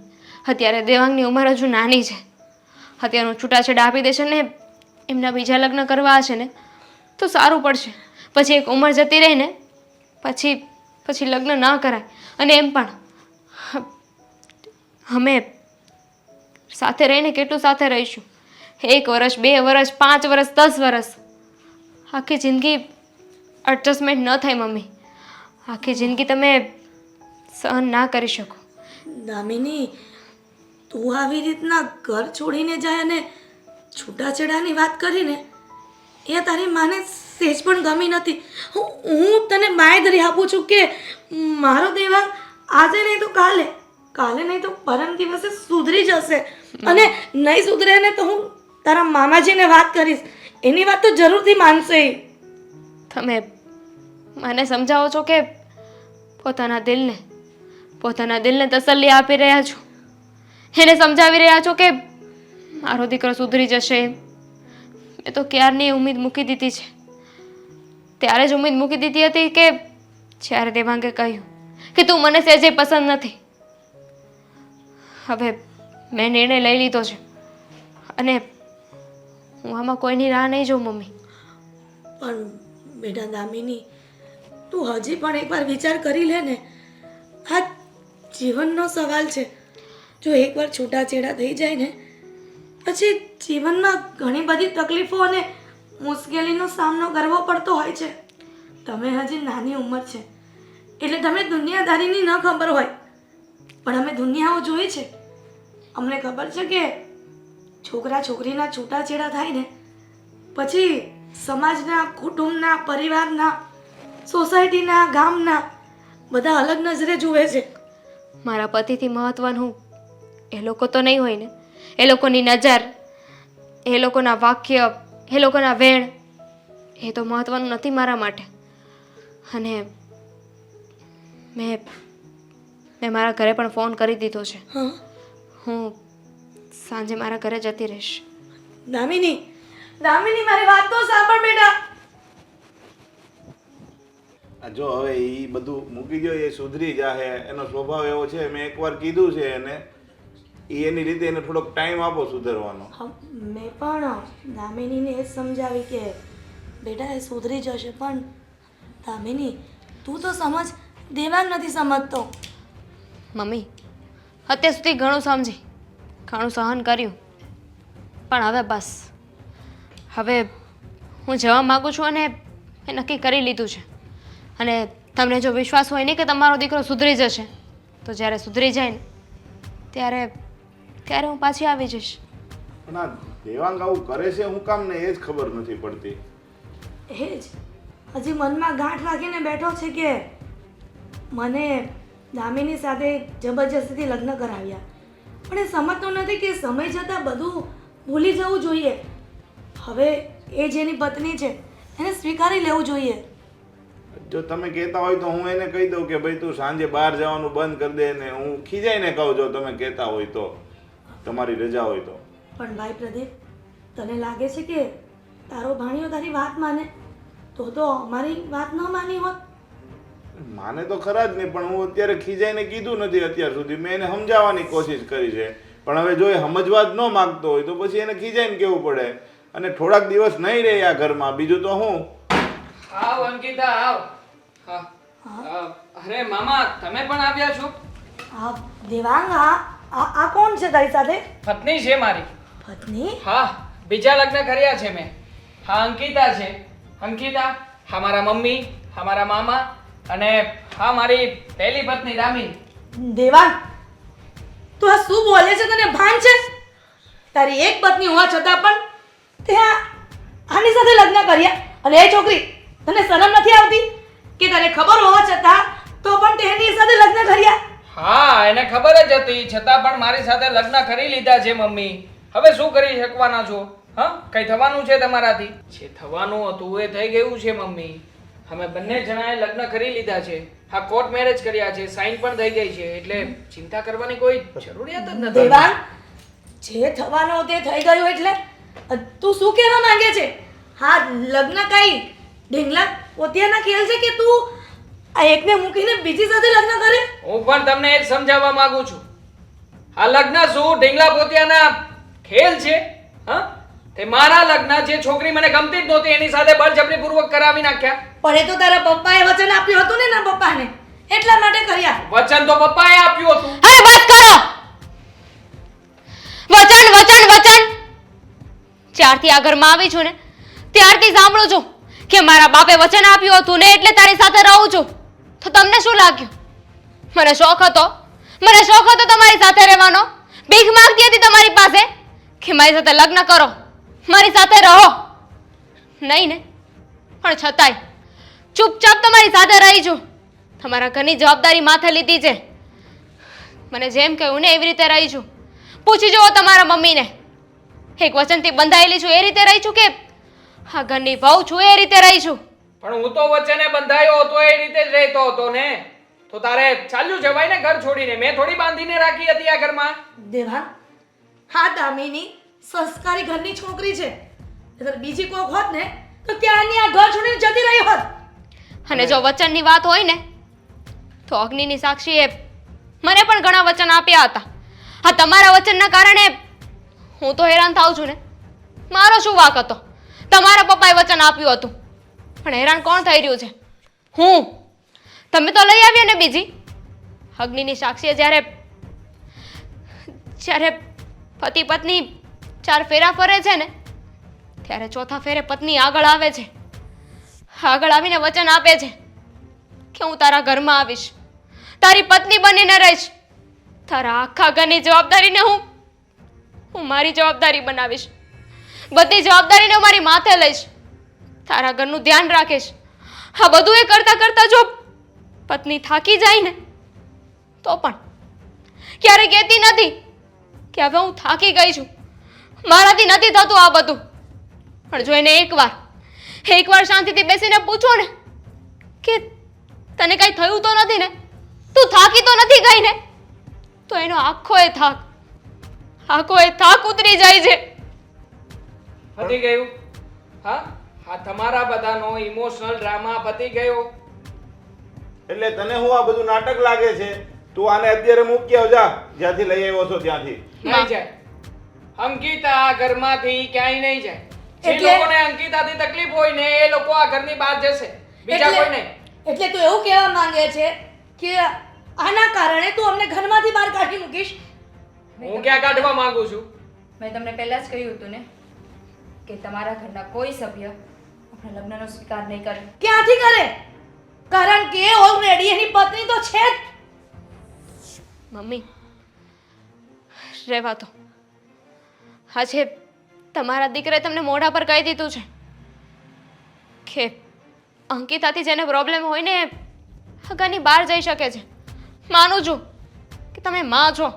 અત્યારે દેવાંગની ઉંમર હજુ નાની છે. અત્યારનું છૂટાછેડા આપી દેશે ને એમના બીજા લગ્ન કરવા હશે ને તો સારું પડશે. પછી એક ઉંમર જતી રહી ને પછી લગ્ન ના કરાય. અને એમ પણ અમે સાથે રહીને કેટલું સાથે રહીશું? 1 વર્ષ, 2 વર્ષ, 5 વર્ષ, 10 વર્ષ, આખી જિંદગી એડજસ્ટમેન્ટ ન થાય મમ્મી. આખી જિંદગી તમે સહન ના કરી શકો. દામિની, તું આવી રીતના ઘર છોડીને જાય અને છૂટાછેડાની વાત કરીને એ તારી માને સહેજ પણ ગમી નથી. હું તને બાંયધરી આપું છું કે મારો દેવાંગ આજે નહીં તો કાલે નહીં તો પરમ દિવસે સુધરી જશે. અને નહીં સુધરે ને તો હું તારા મામાજીને વાત કરીશ, એની વાત તો જરૂરથી માનશે. તમે મને સમજાવો છો કે પોતાના દિલને, પોતાના દિલને તસલ્લી આપી રહ્યા છો, એને સમજાવી રહ્યા છો કે મારો દીકરો સુધરી જશે. મેં તો ક્યારની ઉમ્મીદ મૂકી દીધી છે. ત્યારે જ ઉમ્મીદ મૂકી દીધી હતી કે જ્યારે દેવાંગે કહ્યું કે તું મને સહેજે પસંદ નથી. હવે મેં નિર્ણય લઈ લીધો છે અને હું આમાં કોઈની રાહ નહીં જોઉં મમ્મી. પણ બેટા દામિની, તું હજી પણ એકવાર વિચાર કરી લે ને. આ જીવનનો સવાલ છે. જો એકવાર છૂટાછેડા થઈ જાય ને પછી જીવનમાં ઘણી બધી તકલીફો અને મુશ્કેલીનો સામનો કરવો પડતો હોય છે. તમે હજી નાની ઉંમર છે એટલે તમે દુનિયાદારીની ન ખબર હોય, પણ અમે દુનિયાઓ જોઈ છે. અમને ખબર છે કે છોકરા છોકરીના છૂટાછેડા થાય ને પછી સમાજના, કુટુંબના, પરિવારના, સોસાયટીના, ગામના બધા અલગ નજરે જુએ છે. મારા પતિથી મહત્વનું એ લોકો તો નહીં હોય ને. એ લોકોની નજર, એ લોકોના વાક્ય, એ લોકોના વેણ, એ તો મહત્વનું નથી મારા માટે. અને મેં મારા ઘરે પણ ફોન કરી દીધો છે. હા હું સાંજે મારા ઘરે જતી રહીશ. દામિની, દામિની મારી વાત તો સાંભળ બેટા. આ જો હવે એ બધું મૂકી દો, એ સુધરી જાહે. એનો સ્વભાવ એવો છે. મેં એકવાર કીધું છે એને, એ એની રીતે એને થોડોક ટાઈમ આપો સુધરવાનો. મેં પણ દામિનીને એ જ સમજાવી કે બેટા એ સુધરી જશે. પણ દામિની તું તો સમજ, દેવાંગ નથી સમજતો. મમ્મી, અત્યાર સુધી ઘણું સમજી, ઘણું સહન કર્યું, પણ હવે બસ. હવે હું જવા માગું છું અને મેં નક્કી કરી લીધું છે. અને તમને જો વિશ્વાસ હોય નહીં કે તમારો દીકરો સુધરી જશે, તો જ્યારે સુધરી જાય ને ત્યારે હું પાછી આવી જઈશ. પણ આ દેવાંગ આવું કરે છે હું કામ ને એ જ ખબર નથી પડતી. એ જ હજી મનમાં ગાંઠ રાખીને બેઠો છે કે મને દામિની સાથે જબરજસ્તીથી લગ્ન કરાવ્યા. પણ એ સમજતો નથી કે સમય જતાં બધું ભૂલી જવું જોઈએ. હવે એ જેની પત્ની છે એને સ્વીકારી લેવું જોઈએ. જો તમે કહેતા હોય તો હું એને કહી દઉં કે ભાઈ તું સાંજે બહાર જવાનું બંધ કરી દે ને હું ખીજાઈને કહું. જો તમે કહેતા હોય તો, તમારી રજા હોય તો. પણ ભાઈ પ્રદીપ, તને લાગે છે કે તારો ભાણિયો તારી વાત માને? તો અમારી વાત ન માની હોત. માને તો ખરા જ નહીં, પણ હું અત્યારે ખીજાઈને કીધું નથી અત્યાર સુધી. મેં એને સમજાવવાની કોશિશ કરી છે, પણ હવે જો એ સમજવા જ ન માગતો હોય તો પછી એને ખીજાઈને કહેવું પડે. અને થોડાક દિવસ નહીં રહે આ ઘરમાં, બીજું તો હું. આવ અંકિતા આવ. હા અરે મામા, તમે પણ આવ્યા છો? આ દેવાંગ, આ કોણ છે તારી સાથે? પત્ની છે મારી. પત્ની? હા, બીજા લગ્ન કર્યા છે મેં. હા અંકિતા છે. અંકિતા, હા મારા મમ્મી, હા મારા મામા, અને હા મારી પહેલી પત્ની દામિની. દેવાંગ, તું આ શું બોલે છે? તને ભાન છે? તારી એક પત્ની હોવા છતાં પણ તે આની સાથે લગ્ન કર્યા? અને એ છોકરી, તને શરમ નથી આવતી કે તને ખબર હોવા છતાં તો પણ તેની સાથે લગ્ન કર્યા? હા, એને ખબર જ હતી, છતાં પણ મારી સાથે લગ્ન કરી લીધા છે મમ્મી. હવે શું કરી શકવાના છો? હા, કઈ થવાનું છે તમારાથી? જે થવાનું હતું એ થઈ ગયું છે મમ્મી. અમે બંને જણાએ લગ્ન કરી લીધા છે. હા, કોર્ટ મેરેજ કર્યા છે, સાઈન પણ થઈ ગઈ છે, એટલે ચિંતા કરવાની કોઈ જરૂરિયાત જ નથી. દેવાંગ, જે થવાનું તે થઈ ગયું એટલે તું શું કહેવા માંગે છે? હા, લગ્ન કઈ ઢીંગલા પોતિયાના ખેલ છે કે તું આ એકને મૂકીને બીજી સાથે લગ્ન કરે? હું પણ તમને એ જ સમજાવવા માંગુ છું. આ લગ્ન શું ઢીંગલા પોતિયાના ખેલ છે? હા, તે મારા લગ્ન જે છોકરી મને ગમતી જ નહોતી એની સાથે બળજબરીપૂર્વક કરાવી નાખ્યા. પણ એ તો તારા પપ્પાએ વચન આપ્યું હતું ને, ના પપ્પાને, એટલા માટે કર્યા. વચન તો પપ્પાએ આપ્યું હતું. હવે બસ કરો. વચન વચન વચન. જ્યારથી આ ઘરમાં આવી છું ને ત્યારથી સાંભળું છું કે મારા બાપે વચન આપ્યું હતું ને એટલે તારી સાથે રહું છું. તો તમને શું લાગ્યું? મને શોખ હતો તમારી સાથે રહેવાનો. ભીખ માંગતી હતી તમારી પાસે કે મારી સાથે લગ્ન કરો, મારી સાથે રહો. નહીં ને, પણ છતાંય ચૂપચાપ તમારી સાથે રહી છું. તમારા ઘરની જવાબદારી માથે લીધી છે. મને જેમ કહ્યું ને એવી રીતે રહી છું. પૂછી જુઓ તમારા મમ્મીને. એક વચનથી બંધાયેલી છું એ રીતે રહી છું કે આ ઘરની વહુ છું એ રીતે રહી છું? પણ હું તો વચને બંધાયો હતો એ રીતે જ રહેતો હતો ને. તો તો તારે ચાલ્યું જવાય ને ઘર છોડીને. મેં થોડી બાંધીને રાખી હતી આ ઘરમાં. દેવાંગ, હા દામિની સંસ્કારી ઘરની છોકરી છે. અગર બીજી કોક હોત ને તો ત્યાંની આ ઘર છોડીને જતી રહી હોત. અને જો વચનની વાત હોય ને તો અગ્નિની સાક્ષીએ મને પણ ઘણા વચન આપ્યા હતા. હા, તમારા વચનના કારણે હું તો હેરાન થાઉં છું ને. મારો શું વાંક હતો? તમારા પપ્પાએ વચન આપ્યું હતું, પણ હેરાન કોણ થઈ રહ્યું છે? હું. તમે તો લઈ આવ્યા ને બીજી. અગ્નિની સાક્ષીએ જ્યારે પતિ પત્ની 4 ફેરા ફરે છે ને ત્યારે ચોથા ફેરે પત્ની આગળ આવે છે. આગળ આવીને વચન આપે છે કે હું તારા ઘરમાં આવીશ, તારી પત્ની બનીને રહીશ, તારા આખા ઘરની જવાબદારીને હું મારી જવાબદારી બનાવીશ, બધી જવાબદારીને હું મારી માથે લઈશ, તારા ઘરનું ધ્યાન રાખીશ. આ બધું એ કરતા કરતા જો પત્ની થાકી જાય ને તો પણ ક્યારે કહેતી નથી કે હવે હું થાકી ગઈ છું, મારાથી નથી થતું આ બધું. પણ જો એને એકવાર શાંતિથી બેસીને પૂછો ને કે તને કઈ થયું તો નથી ને, તું થાકી તો નથી ગઈ ને, તો એનો આખો એ થાક ઉતરી જાય છે. પતી ગયું? હા, આ તમારા બધાનો ઇમોશનલ ડ્રામા પતી ગયો. એટલે તને હું આ બધું નાટક લાગે છે? તું આને અત્યારે મૂકી આવ જા, જ્યાંથી લઈ આવ્યો છો ત્યાંથી. નહીં જાય. અંકિતા આ ઘરમાંથી ક્યાંય નહીં જાય. જે એટલે? લોકોને અંકિતાથી તકલીફ હોય ને એ લોકો આ ઘરની બહાર જશે, બીજા કોઈ નહીં. એટલે તું એવું કહેવા માંગે છે કે આના કારણે તું અમને ઘરમાંથી બહાર કાઢી મૂકીશ? હું ક્યાં કાઢવા માંગુ છું? મેં તમને પહેલાં જ કહ્યું હતું ને કે તમારા ઘરના કોઈ સભ્ય આપણા લગ્નનો સ્વીકાર નહીં કરે. ક્યાંથી કરે? કારણ કે ઓલરેડી એની પત્ની તો છે જ. મમ્મી, રહેવા દો. આજે તમારા દીકરાએ તમને મોઢા પર કહી દીધું છે કે અંકિતાથી જેને પ્રોબ્લેમ હોય ને હગાની બહાર જઈ શકે છે. માનું છું કે તમે માં છો,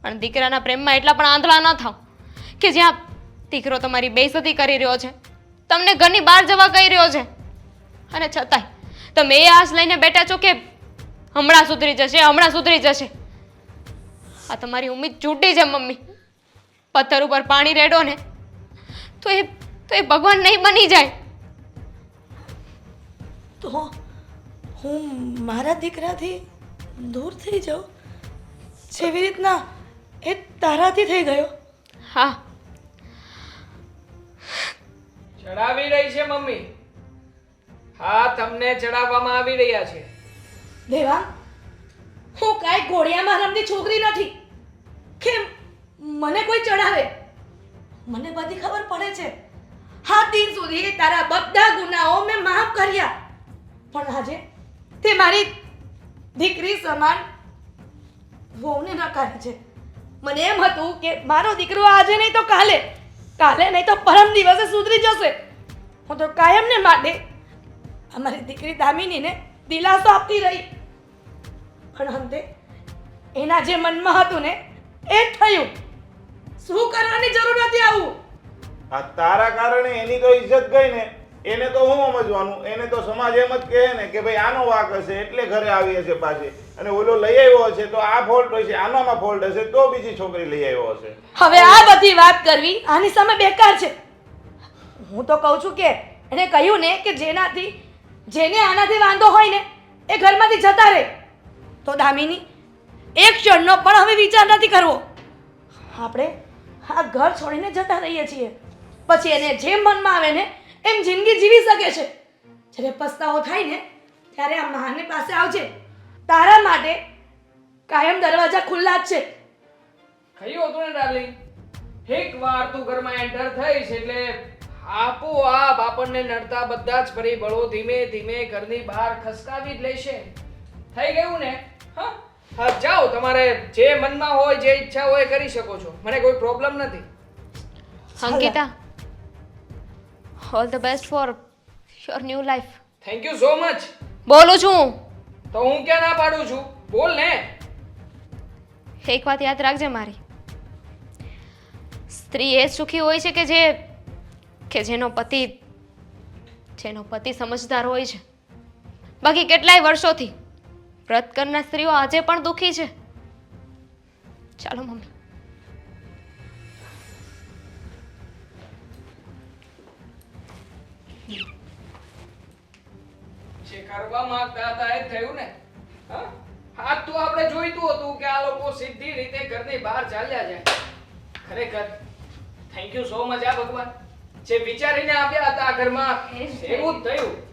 પણ દીકરાના પ્રેમમાં એટલા પણ આંધળા ન થાવ કે જ્યાં દીકરો તમારી બેઇજ્જતી કરી રહ્યો છે, તમને ઘરની બહાર જવા કહી રહ્યો છે, અને છતાંય તમે એ આશ લઈને બેઠા છો કે હમણાં સુધરી જશે. આ તમારી ઉમ્મીદ છૂટી છે મમ્મી. પથ્થર ઉપર પાણી રેડો ને તો એ ભગવાન નહીં બની જાય. તો હું મારા દીકરાથી દૂર થઈ જાઉં જેવી રીતના એ તારાથી થઈ ગયો? હા, ચડાવી રહી છે મમ્મી. હા, તમને ચડાવવામાં આવી રહ્યા છે. દેવાંગ, હું કાંઈ ઘોડિયામાં રમતી છોકરી નથી કે મને કોઈ ચડાવે. મને બધી ખબર પડે છે. હા, દિન સુધી તારા બધા ગુનાઓ મેં માફ કર્યા, પણ આજે તે મારી દીકરી સમાન વહુને નકારે છે. મને એમ હતું કે મારો દીકરો આજે નહીં તો કાલે નહીં તો પરમ દિવસે સુધરી જશે. હું તો કાયમને માટે અમારી દીકરી દામિનીને દિલાસો આપતી રહી, પણ અંતે એના જે મનમાં હતું ને એ જ થયું. શું કરવાની જરૂર નથી આવું? આ તારા કારણે એની તો ઇજ્જત ગઈ ને, એને તો હું સમજવાનું? એને તો સમાજ એમ જ કહે ને કે ભાઈ આનો વાંક હશે એટલે ઘરે આવી હશે પાછી, અને ઓલો લઈ આવ્યો હશે તો આ ફોલ્ટ હશે, આનામાં ફોલ્ટ હશે તો બીજી છોકરી લઈ આવ્યો હશે. હવે આ બધી વાત કરવી આની સામે બેકાર છે. હું તો કહું છું કે એને કહ્યું ને કે જેને આનાથી વાંધો હોય ને એ ઘરમાંથી જતા રહે. તો દામિની, એક ક્ષણનો પણ હવે વિચાર નથી કરવો. આપણે આ ઘર છોડીને જતા રહીએ છીએ, પછી એને જેમ મનમાં આવે ને એમ જિંદગી જીવી શકે છે. જ્યારે પસ્તાવો થાય ને ત્યારે આ માને પાસે આવજે. તારા માટે કાયમ દરવાજા ખુલ્લા જ છે. કહ્યું હતું ને ડાર્લિંગ, એકવાર તું ઘરમાં એન્ટર થઈશ એટલે આપોઆપ આપણને નડતા બધા જ પરિબળો ધીમે ધીમે ઘરની બહાર ખસકાવી જ લેશે. થઈ ગયું ને? હા, હા, જાઓ, તમારે જે મનમાં હોય, જે ઈચ્છા હોય કરી શકો છો. મને કોઈ પ્રોબ્લેમ નથી. Ankita, all the best for your new life. Thank you so much. બોલું છું. તો હું ક્યાં ના પાડું છું? બોલ ને. એક વાત યાદ રાખજે મારી, સ્ત્રી એ સુખી હોય છે કે જેનો પતિ સમજદાર હોય છે. બાકી કેટલાય વર્ષોથી વ્રત કરનાર સ્ત્રીઓ આજે પણ દુઃખી છે. ચાલો મમ્મી. જે કરવા માંગતા હતા એ થયું ને. હા આ તો આપણે જોઈતું હતું કે આ લોકો સીધી રીતે ઘરની બહાર ચાલ્યા જાય. ખરેખર થેન્ક યુ સો મચ આ ભગવાન, જે વિચારીને આવ્યા હતા આ ઘરમાં એવું જ થયું.